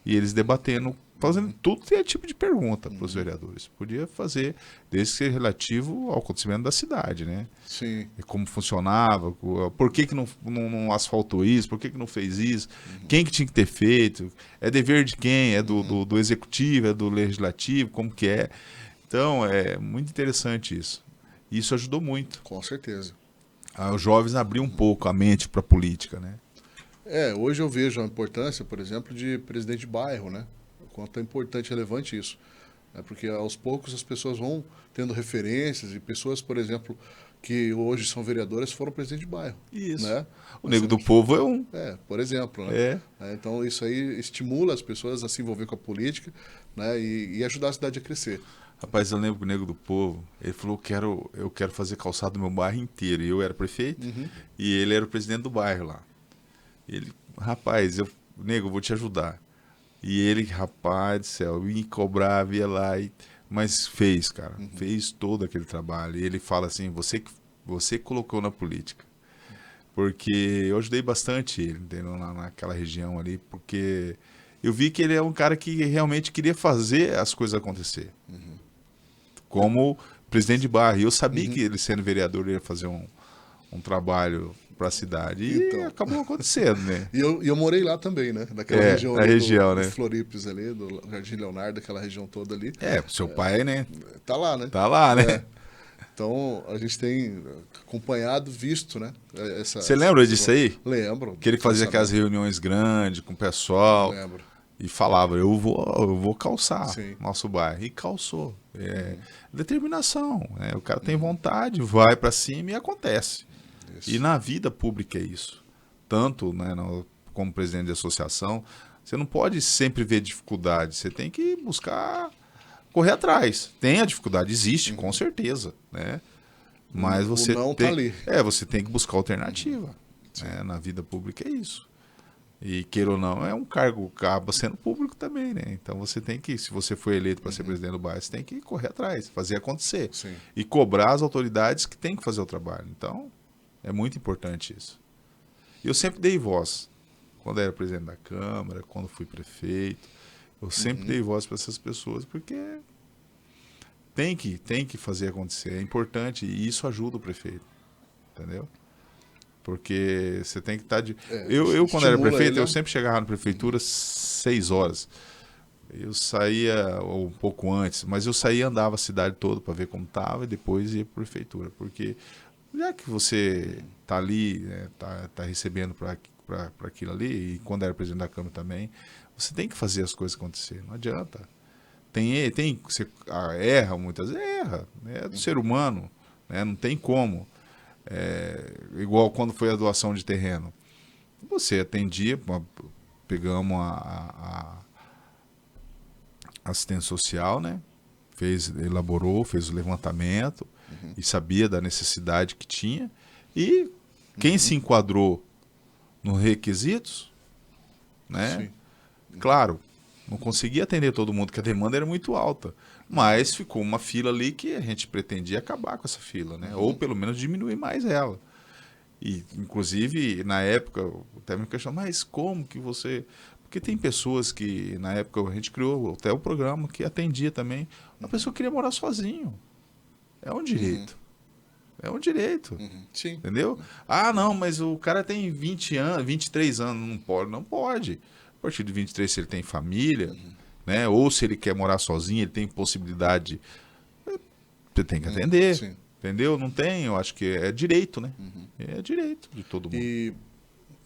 E eles debatendo, fazendo tudo que é tipo de pergunta para os vereadores. Podia fazer, desde que seja relativo ao acontecimento da cidade, né? Sim. E como funcionava, por que não asfaltou isso, por que não fez isso, quem que tinha que ter feito, é dever de quem, é do executivo, é do legislativo, como que é. Então, é muito interessante isso. Isso ajudou muito. Com certeza. Os jovens abriram um pouco a mente para a política, né? Hoje eu vejo a importância, por exemplo, de presidente de bairro, né? O quanto é importante e relevante isso. né? Porque aos poucos as pessoas vão tendo referências e pessoas, por exemplo, que hoje são vereadoras foram presidente de bairro. Isso. Né? O Nego do Povo é um. Por exemplo. Né? Então isso aí estimula as pessoas a se envolver com a política, né? E ajudar a cidade a crescer. Rapaz, eu lembro que o Nego do Povo, ele falou, eu quero fazer calçado no meu bairro inteiro. E eu era prefeito e ele era o presidente do bairro lá. Ele, rapaz, Nego, eu vou te ajudar. E ele, rapaz do céu, me cobrava, ia lá, mas fez, cara. Fez todo aquele trabalho. E ele fala assim, você colocou na política. Porque eu ajudei bastante ele, entendeu? Naquela região ali, porque eu vi que ele é um cara que realmente queria fazer as coisas acontecer. Como presidente de bairro. E eu sabia que ele, sendo vereador, ia fazer um trabalho para a cidade. E então, acabou acontecendo, né? E eu morei lá também, né? Naquela região, né? do Floripes ali, do Jardim Leonardo, aquela região toda ali. Seu pai, né? Tá lá, né? Tá lá, né? Então, a gente tem acompanhado, visto, né? Você lembra disso aí? Lembro. Que ele fazia aquelas reuniões grandes com o pessoal. Lembro. E falava, eu vou calçar nosso bairro. E calçou. Determinação. Né? O cara tem vontade, vai para cima e acontece. Isso. E na vida pública é isso. Tanto, né, como presidente de associação, você não pode sempre ver dificuldade. Você tem que buscar correr atrás. Tem a dificuldade, existe, com certeza. Né? Mas você tá ali. Você tem que buscar alternativa. Né? Na vida pública é isso. E, queira ou não, é um cargo que acaba sendo público também, né? Então você tem que, se você foi eleito para ser presidente do bairro, você tem que correr atrás, fazer acontecer. Sim. E cobrar as autoridades que têm que fazer o trabalho. Então, é muito importante isso. E eu sempre dei voz. Quando era presidente da Câmara, quando fui prefeito, eu sempre dei voz para essas pessoas, porque tem que fazer acontecer. É importante e isso ajuda o prefeito. Entendeu? Porque você tem que estar de... Eu quando era prefeito, eu sempre chegava na prefeitura 6 horas. Eu saía um pouco antes, mas eu saía e andava a cidade toda para ver como estava e depois ia para a prefeitura. Porque já que você está ali, né, tá recebendo para aquilo ali, e quando era presidente da Câmara também, você tem que fazer as coisas acontecer. Não adianta. Você erra muitas vezes, erra. É do ser humano, né, não tem como. Igual quando foi a doação de terreno. Você atendia, pegamos a assistência social, né? Elaborou, fez o levantamento e sabia da necessidade que tinha. E quem se enquadrou nos requisitos, né? Claro, não conseguia atender todo mundo, porque a demanda era muito alta. Mas ficou uma fila ali que a gente pretendia acabar com essa fila, né? Ou pelo menos diminuir mais ela. E, inclusive, na época, o técnico questionou, mas como que você... Porque tem pessoas que, na época, a gente criou até o programa que atendia também. Uma pessoa queria morar sozinho. É um direito. É um direito. Sim. Entendeu? Ah, não, mas o cara tem 20 anos, 23 anos, não pode. Não pode. A partir de 23, se ele tem família... Né? Ou se ele quer morar sozinho, ele tem possibilidade, você tem que atender, entendeu? Não tem, eu acho que é direito, né? É direito de todo mundo. E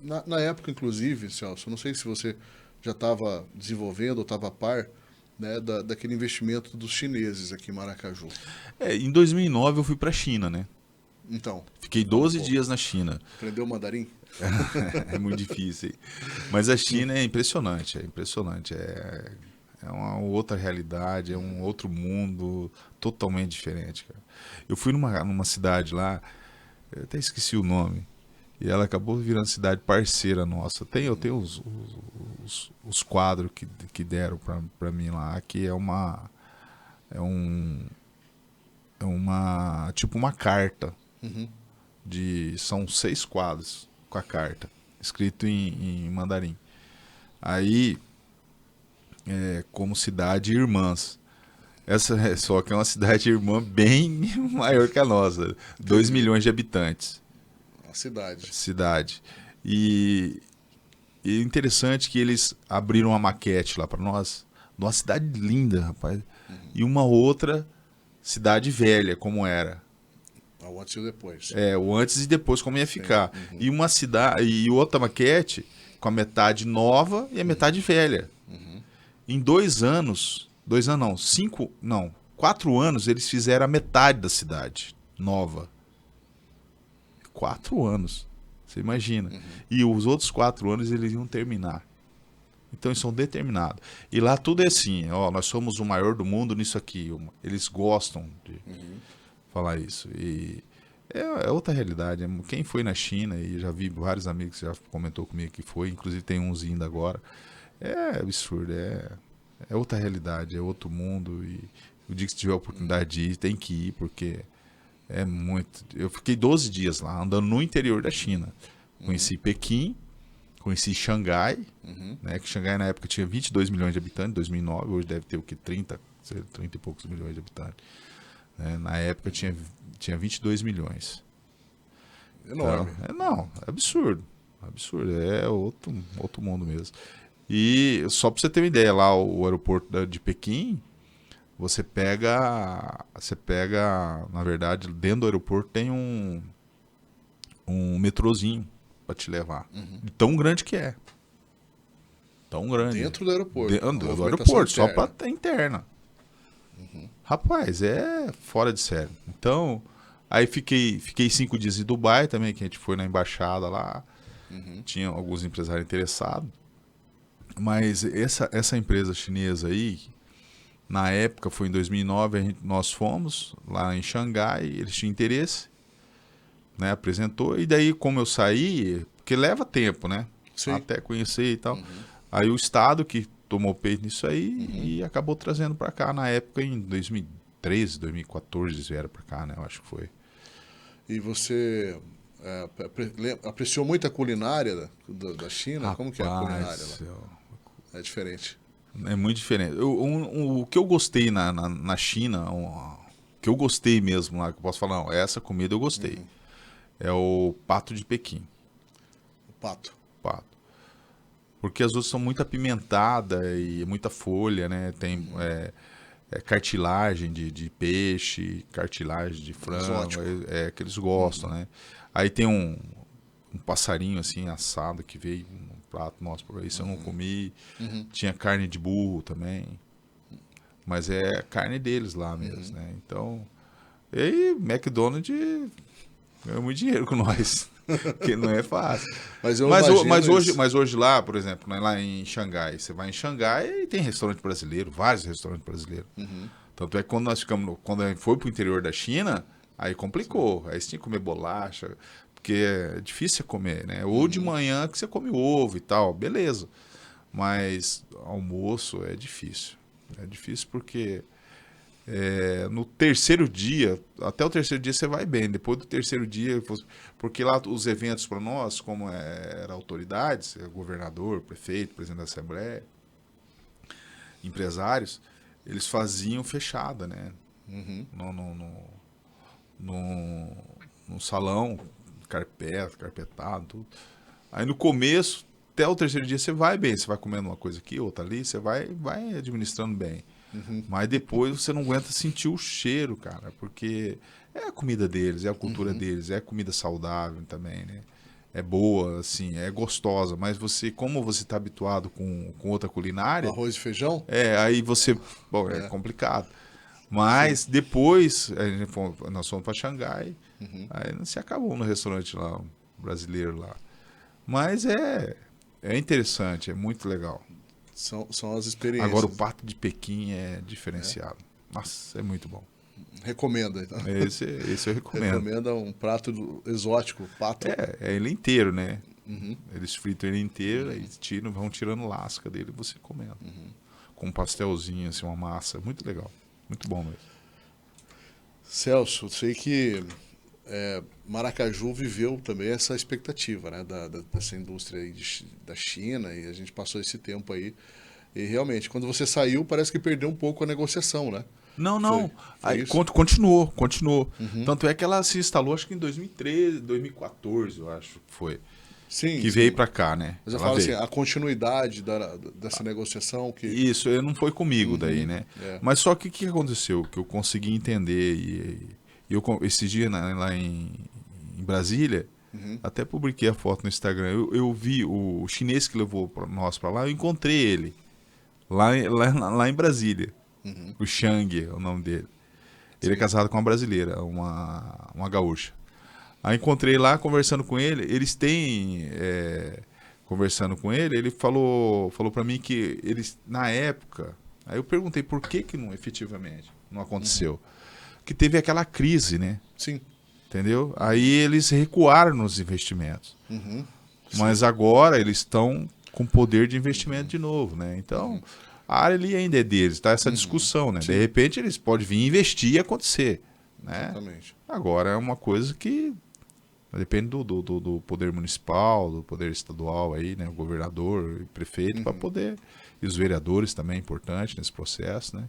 na época, inclusive, Celso, não sei se você já estava desenvolvendo ou estava a par, né, daquele investimento dos chineses aqui em Maracaju. Em 2009 eu fui para a China, né? Então. Fiquei 12 dias na China. Aprendeu mandarim? É muito difícil. Mas a China é impressionante, É uma outra realidade, é um outro mundo totalmente diferente, cara. Eu fui numa cidade lá, eu até esqueci o nome, e ela acabou virando cidade parceira nossa. Eu tenho os quadros que deram para mim lá, que tipo uma carta. São 6 quadros com a carta, escrito em mandarim. Aí... como cidade irmãs. Só que é uma cidade irmã bem maior que a nossa. 2 milhões de habitantes. Uma cidade. Cidade. E interessante que eles abriram uma maquete lá para nós. De uma cidade linda, rapaz. E uma outra cidade velha, como era. O antes e o depois. O antes e depois, como ia ficar. E uma cidade. E outra maquete com a metade nova e a metade velha. Em 2 anos, 2 anos não, 5, não, 4 anos eles fizeram a metade da cidade nova. 4 anos, você imagina. E os outros 4 anos eles iam terminar. Então eles são determinados. E lá tudo é assim, ó, nós somos o maior do mundo nisso aqui. Eles gostam de falar isso. E é outra realidade. Quem foi na China, e já vi vários amigos que já comentou comigo que foi, inclusive tem uns indo agora, é absurdo, é outra realidade, é outro mundo. E o dia que você tiver a oportunidade de ir, tem que ir, porque é muito... Eu fiquei 12 dias lá, andando no interior da China. Conheci Pequim, conheci Xangai, né, que Xangai na época tinha 22 milhões de habitantes, em 2009, hoje deve ter o que, 30 e poucos milhões de habitantes. Né? Na época tinha 22 milhões. Enorme. Então, não, é absurdo. Absurdo, é outro mundo mesmo. E só para você ter uma ideia, lá o aeroporto de Pequim, você pega, na verdade, dentro do aeroporto tem um metrozinho para te levar. De tão grande que é. Tão grande. Dentro do aeroporto. Dentro do aeroporto, só para interna. Rapaz, é fora de série. Então, aí fiquei 5 dias em Dubai também, que a gente foi na embaixada lá. Tinha alguns empresários interessados. Mas essa empresa chinesa aí, na época, foi em 2009, nós fomos lá em Xangai, eles tinham interesse, né, apresentou, e daí como eu saí, porque leva tempo, né, Sim. até conhecer e tal, aí o Estado que tomou peito nisso aí e acabou trazendo para cá, na época em 2013, 2014 eles vieram para cá, né, eu acho que foi. E você apreciou muito a culinária da China? Rapaz, como que é a culinária lá? É diferente. É muito diferente. O que eu gostei na China, o que eu gostei mesmo lá, que eu posso falar, não, essa comida eu gostei. É o pato de Pequim. O pato. Pato. Porque as outras são muito apimentadas e muita folha, né? Tem cartilagem de peixe, cartilagem de frango, Exótico. que eles gostam, né? Aí tem um passarinho assim assado que veio no prato nosso, por isso eu não comi. Tinha carne de burro também, mas é carne deles lá mesmo, né? Então, e aí McDonald's ganhou muito dinheiro com nós, que não é fácil. Mas hoje lá, por exemplo, né, lá em Xangai, você vai em Xangai e tem restaurante brasileiro, vários restaurantes brasileiros. Tanto é que quando a gente foi pro interior da China, aí complicou. Aí você tinha que comer bolacha, porque é difícil você comer, né? Ou de manhã que você come ovo e tal, beleza. Mas almoço é difícil. É difícil porque no terceiro dia, até o terceiro dia você vai bem. Depois do terceiro dia, porque lá os eventos para nós, como eram autoridades, governador, prefeito, presidente da Assembleia, empresários, eles faziam fechada, né? No salão, carpetado, tudo. Aí no começo, até o terceiro dia, você vai bem. Você vai comendo uma coisa aqui, outra ali, você vai administrando bem. Mas depois você não aguenta sentir o cheiro, cara, porque é a comida deles, é a cultura deles, é a comida saudável também, né? É boa, assim, é gostosa, mas como você está habituado com outra culinária... Arroz e feijão? Aí você... Bom, é complicado. Mas depois, nós fomos para Xangai, aí se acabou no restaurante lá, brasileiro lá. Mas é interessante, é muito legal. São as experiências. Agora o pato de Pequim é diferenciado. Nossa, é muito bom. Recomenda, então. Esse eu recomendo. Recomenda um prato exótico, pato. É ele inteiro, né? Eles fritam ele inteiro, aí vão tirando lasca dele e você comendo. Com um pastelzinho, assim, uma massa. Muito legal. Muito bom mesmo. Celso, eu sei que Maracaju viveu também essa expectativa, né, dessa indústria aí da China, e a gente passou esse tempo aí. E realmente, quando você saiu, parece que perdeu um pouco a negociação, né? Não. Foi Aí isso? continuou. Tanto é que ela se instalou, acho que em 2013, 2014, eu acho que foi. Sim. Que veio para cá, né? Mas eu Ela falo veio. assim, a continuidade dessa negociação que... Isso, não foi comigo daí, né? Mas só que o que aconteceu? Que eu consegui entender esses dias lá em Brasília, até publiquei a foto no Instagram, eu vi o chinês que levou nós para lá, eu encontrei ele lá em Brasília. O Xang é o nome dele. Ele é casado com uma brasileira, uma gaúcha. Aí encontrei lá, conversando com ele, eles têm... conversando com ele, ele falou para mim que eles, na época... Aí eu perguntei por que não, efetivamente, não aconteceu. Que teve aquela crise, né? Sim. Entendeu? Aí eles recuaram nos investimentos. Mas agora eles estão com poder de investimento de novo, né? Então, a área ali ainda é deles, tá? Essa discussão, né? Sim. De repente eles podem vir investir e acontecer, né? Exatamente. Agora é uma coisa que depende do poder municipal, do poder estadual aí, né? O governador e prefeito para poder... E os vereadores também é importante nesse processo, né?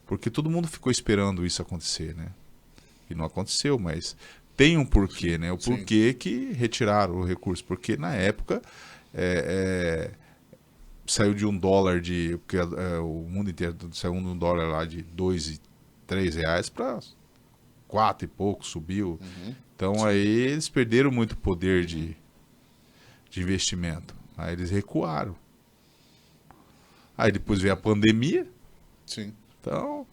Porque todo mundo ficou esperando isso acontecer, né? E não aconteceu, mas tem um porquê, né? O porquê que retiraram o recurso. Porque na época saiu de $1 de... Porque o mundo inteiro saiu de $1 lá de R$2 e R$3 para 4 e pouco, subiu. Então aí eles perderam muito poder de investimento. Aí eles recuaram. Aí depois veio a pandemia. Sim. Então,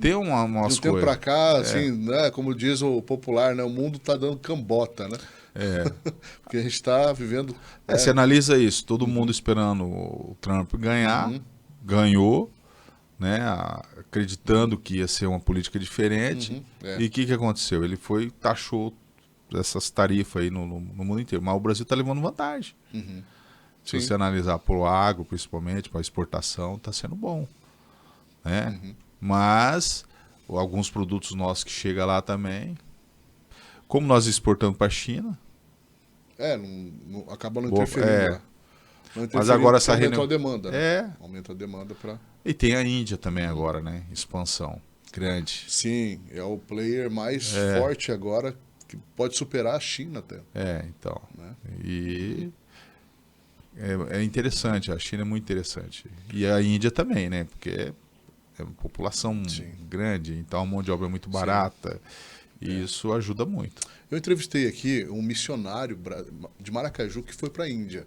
tem umas de um tempo coisas. pra cá, assim, né, como diz o popular, né, o mundo tá dando cambota, né? Porque a gente tá vivendo... Você analisa isso, todo mundo esperando o Trump ganhar, ganhou, né, acreditando que ia ser uma política diferente. E o que aconteceu? Ele taxou essas tarifas aí no mundo inteiro. Mas o Brasil tá levando vantagem. Se você analisar para o agro, principalmente, para a exportação, está sendo bom. Né? Mas alguns produtos nossos que chegam lá também, como nós exportamos para a China... acaba não interferindo lá. Mas agora essa aumenta a demanda. Né? Aumenta a demanda para... E tem a Índia também agora, né? Expansão grande. Sim, é o player mais forte agora, que pode superar a China até. Então. Né? E... É interessante, a China é muito interessante. E a Índia também, né? Porque é uma população grande, então a mão de obra é muito barata. E isso ajuda muito. Eu entrevistei aqui um missionário de Maracaju que foi para a Índia.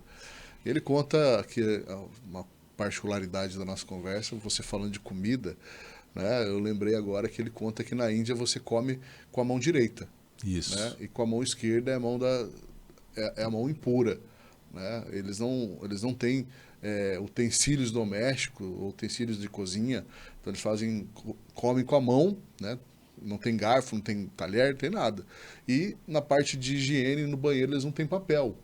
Ele conta que uma particularidade da nossa conversa, você falando de comida, né? Eu lembrei agora que ele conta que na Índia você come com a mão direita. Isso. Né? E com a mão esquerda é a mão impura. Né? Eles não têm utensílios domésticos, utensílios de cozinha, então eles comem com a mão, né? Não tem garfo, não tem talher, não tem nada. E na parte de higiene, no banheiro, eles não têm papel.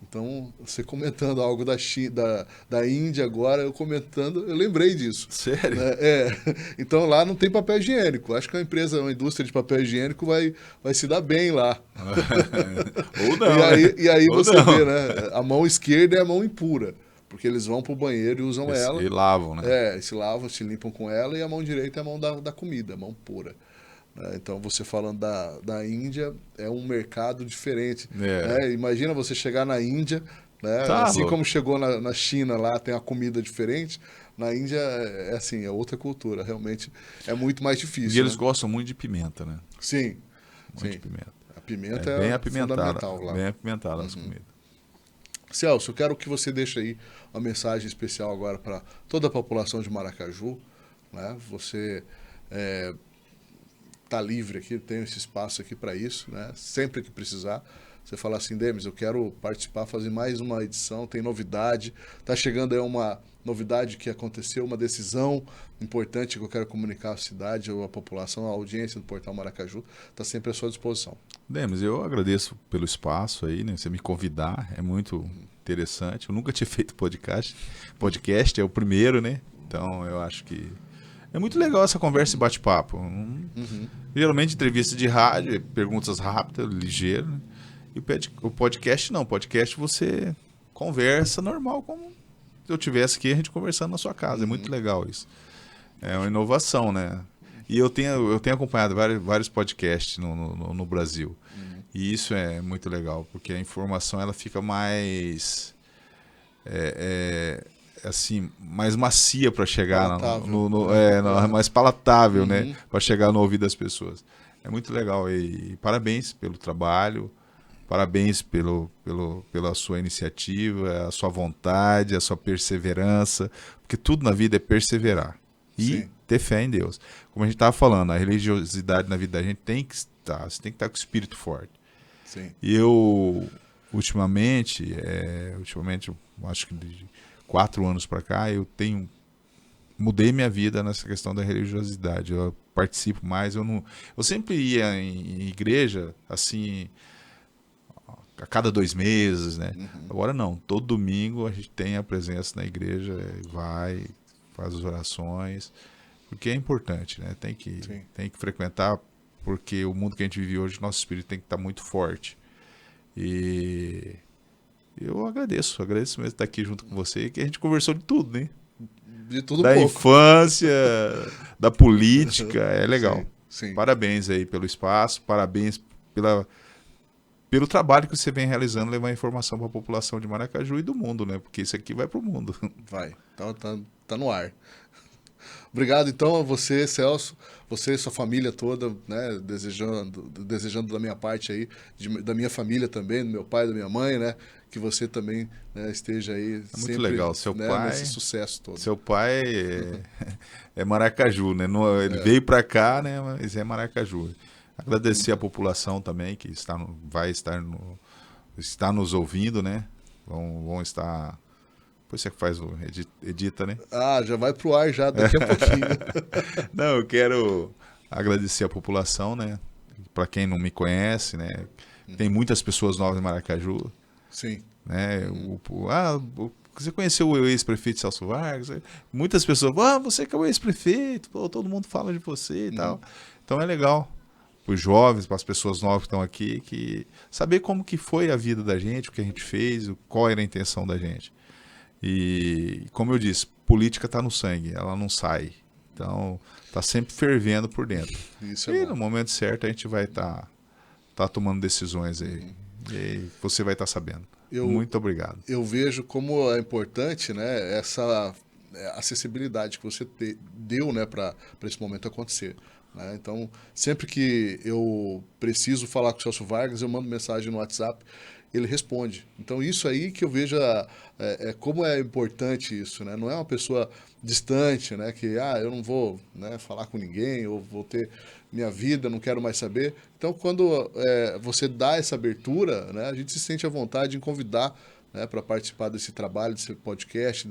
Então, você comentando algo da Índia agora, eu lembrei disso. Sério? Então lá não tem papel higiênico. Acho que uma indústria de papel higiênico vai se dar bem lá. Ou não. E aí você vê, né? A mão esquerda é a mão impura. Porque eles vão pro banheiro e usam ela. E lavam, né? Se lavam, se limpam com ela, e a mão direita é a mão da comida, a mão pura. Então, você falando da Índia, é um mercado diferente. Né? Imagina você chegar na Índia, né? Assim como chegou na China, lá tem a comida diferente. Na Índia é outra cultura, realmente é muito mais difícil. E eles gostam muito de pimenta, né? Sim. Muito de pimenta. A pimenta bem fundamental lá. Bem apimentada as comidas. Celso, eu quero que você deixe aí uma mensagem especial agora para toda a população de Maracaju. Né? Você tá livre aqui, tem esse espaço aqui para isso, né? Sempre que precisar, você fala assim, Demis, eu quero participar, fazer mais uma edição, tem novidade, tá chegando aí uma novidade que aconteceu, uma decisão importante que eu quero comunicar à cidade, ou à população, à audiência do Portal Maracaju, tá sempre à sua disposição. Demis, eu agradeço pelo espaço aí, né? Você me convidar, é muito interessante, eu nunca tinha feito podcast é o primeiro, né? Então eu acho que é muito legal essa conversa e bate-papo. Geralmente entrevista de rádio, perguntas rápidas, ligeiro. Né? E o podcast não. Podcast você conversa normal, como se eu tivesse aqui a gente conversando na sua casa. É muito legal isso. É uma inovação, né? E eu tenho acompanhado vários podcasts no Brasil. E isso é muito legal, porque a informação ela fica mais... assim, mais macia para chegar mais palatável, né, para chegar no ouvido das pessoas. É muito legal e parabéns pelo trabalho, parabéns pela sua iniciativa, a sua vontade, a sua perseverança, porque tudo na vida é perseverar. e Sim. ter fé em Deus. Como a gente estava falando, a religiosidade na vida da gente tem que estar, você tem que estar com o espírito forte. Sim. E eu, ultimamente, eu acho que de 4 anos para cá, mudei minha vida nessa questão da religiosidade. Eu participo mais, eu sempre ia em igreja, assim, a cada 2 meses, né? Uhum. Agora não, todo domingo a gente tem a presença na igreja, vai, faz as orações, porque é importante, né? Sim. Tem que frequentar, porque o mundo que a gente vive hoje, nosso espírito tem que estar muito forte. E eu agradeço mesmo estar aqui junto com você, que a gente conversou de tudo, né? De tudo um Da pouco. infância, da política, é legal. Sim. Sim. Parabéns aí pelo espaço, parabéns pelo trabalho que você vem realizando, levar informação para a população de Maracaju e do mundo, né? Porque isso aqui vai para o mundo. Vai. Tá no ar. Obrigado, então, a você, Celso, você e sua família toda, né, desejando da minha parte aí, da minha família também, do meu pai, da minha mãe, né, que você também, né, esteja aí É muito sempre, legal. né, nesse sucesso todo. Seu pai é Maracaju, né? Ele veio para cá, né? Mas é Maracaju. Agradecer a população também que está nos ouvindo, né? Vão estar. Depois você faz edita, né? Ah, já vai pro ar já, daqui a pouquinho. Não, eu quero agradecer a população, né? Para quem não me conhece, né? Tem muitas pessoas novas em Maracaju, Sim. né? Você conheceu o ex-prefeito Celso Vargas? Muitas pessoas, você que é o ex-prefeito, pô, todo mundo fala de você e tal. Então é legal para os jovens, para as pessoas novas que estão aqui, que saber como que foi a vida da gente, o que a gente fez, qual era a intenção da gente. E, como eu disse, política está no sangue, ela não sai. Então, está sempre fervendo por dentro. Isso E é no bom. momento certo a gente vai estar tomando decisões aí. E aí você vai estar sabendo. Muito obrigado. Eu vejo como é importante, né, essa acessibilidade que você deu, né, para esse momento acontecer. Né? Então, sempre que eu preciso falar com o Celso Vargas, eu mando mensagem no WhatsApp, ele responde. Então, isso aí que eu vejo como é importante isso, né? Não é uma pessoa distante, né? Que, eu não vou, né, falar com ninguém, ou vou ter minha vida, não quero mais saber. Então, quando você dá essa abertura, né, a gente se sente à vontade em convidar, né, para participar desse trabalho, desse podcast,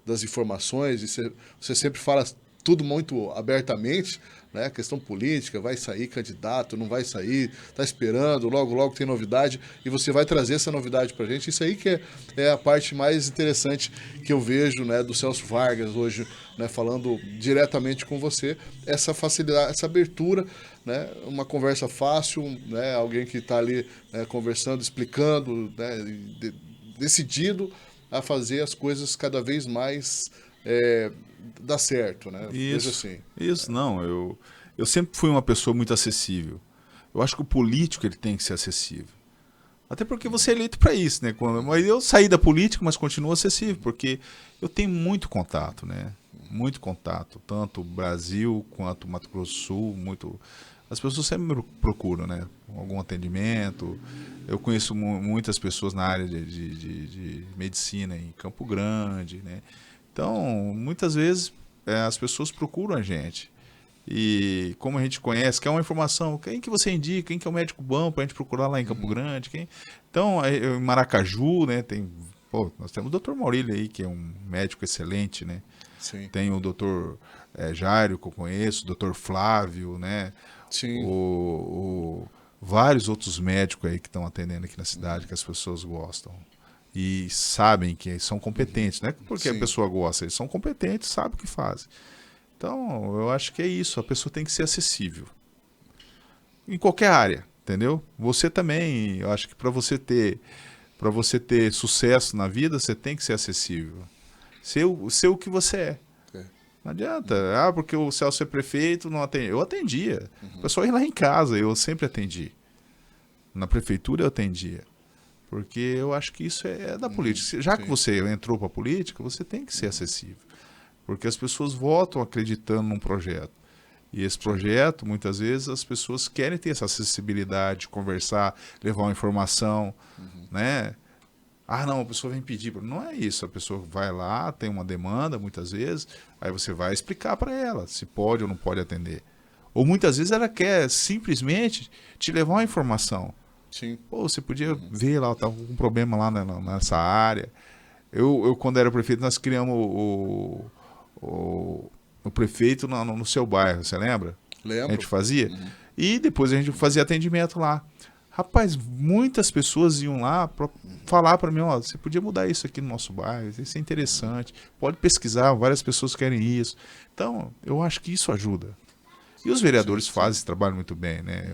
das informações. E você sempre fala tudo muito abertamente, né? Questão política, vai sair candidato, não vai sair, tá esperando, logo, logo tem novidade, e você vai trazer essa novidade pra gente. Isso aí que é a parte mais interessante que eu vejo, né, do Celso Vargas hoje, né, falando diretamente com você, essa facilidade, essa abertura, né, uma conversa fácil, né, alguém que está ali, né, conversando, explicando, né, decidido a fazer as coisas cada vez mais dar certo, né? Veja assim. Isso, não. Eu sempre fui uma pessoa muito acessível. Eu acho que o político ele tem que ser acessível. Até porque você é eleito para isso, né? Mas eu saí da política, mas continuo acessível, porque eu tenho muito contato, né? Muito contato, tanto Brasil quanto Mato Grosso do Sul, muito. As pessoas sempre me procuram, né? Algum atendimento. Eu conheço muitas pessoas na área de medicina em Campo Grande, né? Então, muitas vezes as pessoas procuram a gente. E como a gente conhece, quer uma informação, quem que você indica, quem que é o médico bom para a gente procurar lá em Campo Grande? Então, em Maracaju, né, nós temos o Dr. Maurílio aí, que é um médico excelente, né? Sim. Tem o Dr. Jairo, que eu conheço, o Dr. Flávio, né? Sim. Vários outros médicos aí que estão atendendo aqui na cidade, que as pessoas gostam. E sabem que são competentes, não é porque Sim. a pessoa gosta, eles são competentes, sabem o que fazem. Então, eu acho que é isso, a pessoa tem que ser acessível. Em qualquer área, entendeu? Você também, eu acho que para você ter sucesso na vida, você tem que ser acessível. Ser o que você é. Não adianta, porque o Celso é prefeito, não atende. Eu atendia. O pessoal ia lá em casa, eu sempre atendi. Na prefeitura eu atendia. Porque eu acho que isso é da política. Já que você entrou para a política, você tem que ser acessível. Porque as pessoas votam acreditando num projeto. E esse projeto, muitas vezes, as pessoas querem ter essa acessibilidade, conversar, levar uma informação, né? Ah, não, a pessoa vem pedir. Não é isso. A pessoa vai lá, tem uma demanda, muitas vezes, aí você vai explicar para ela se pode ou não pode atender. Ou muitas vezes ela quer simplesmente te levar uma informação. Sim. Pô, você podia ver lá, tava com um problema lá nessa área. Eu, quando era prefeito, nós criamos o prefeito no seu bairro, você lembra? A Lembro. gente fazia. E depois a gente fazia atendimento lá. Rapaz, muitas pessoas iam lá para falar para mim, ó, você podia mudar isso aqui no nosso bairro, isso é interessante. Pode pesquisar, várias pessoas querem isso. Então, eu acho que isso ajuda. E os vereadores fazem esse trabalho muito bem, né?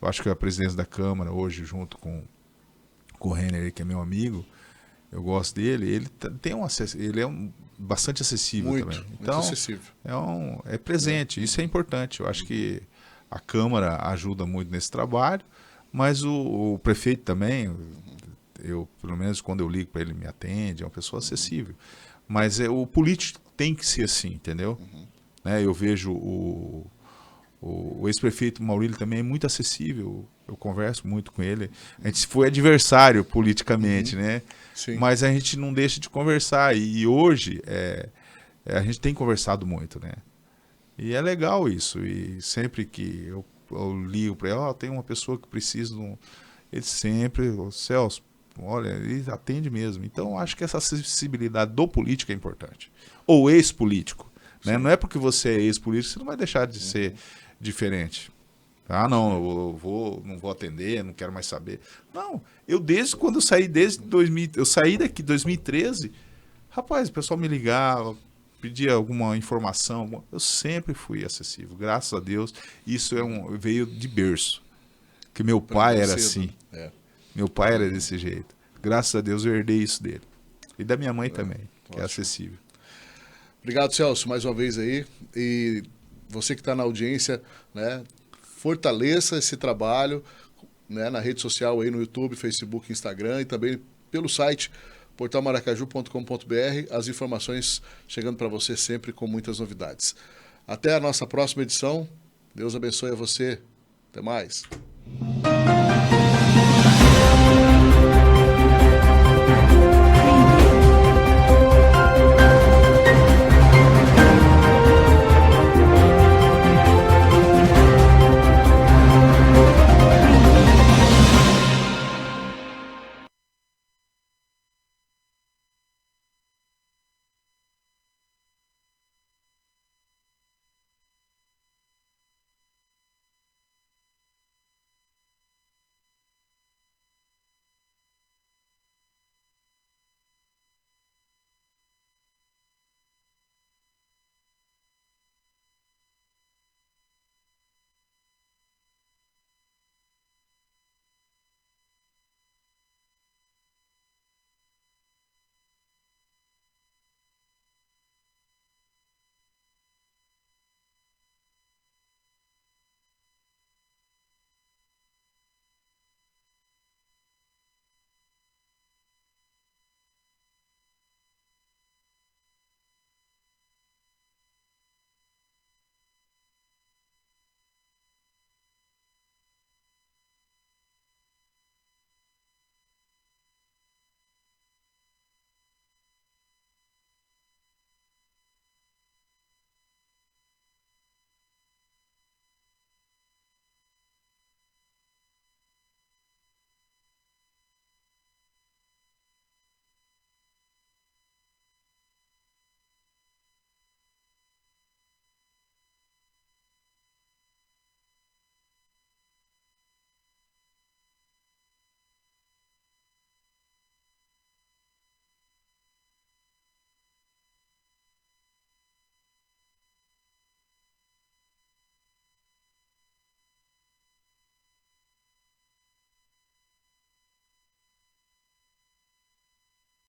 Eu acho que a presidência da Câmara, hoje, junto com o Renner, que é meu amigo, eu gosto dele, ele tem um acesso, ele é bastante acessível também. Então, muito acessível. É presente, isso é importante. Eu acho que a Câmara ajuda muito nesse trabalho, mas o prefeito também, pelo menos quando eu ligo para ele, me atende, é uma pessoa acessível. Mas o político tem que ser assim, entendeu? Né, eu vejo o ex-prefeito Maurílio também é muito acessível, eu converso muito com ele. A gente foi adversário politicamente, né? Sim. Mas a gente não deixa de conversar. E hoje a gente tem conversado muito, né? E é legal isso. E sempre que eu ligo para ele, tem uma pessoa que precisa ele sempre, Celso, olha, ele atende mesmo. Então acho que essa acessibilidade do político é importante. Ou ex-político. Né? Não é porque você é ex-político, você não vai deixar de ser diferente. Ah, não, não vou atender, não quero mais saber. Não, desde quando eu saí, eu saí daqui em 2013, rapaz, o pessoal me ligava, pedia alguma informação, eu sempre fui acessível, graças a Deus. Isso veio de berço, que meu pai era assim. Meu pai era desse jeito. Graças a Deus eu herdei isso dele. E da minha mãe também, que é acessível. Obrigado, Celso, mais uma vez aí. E você que está na audiência, né, fortaleça esse trabalho, né, na rede social aí no YouTube, Facebook, Instagram e também pelo site portalmaracaju.com.br, as informações chegando para você sempre com muitas novidades. Até a nossa próxima edição. Deus abençoe a você. Até mais.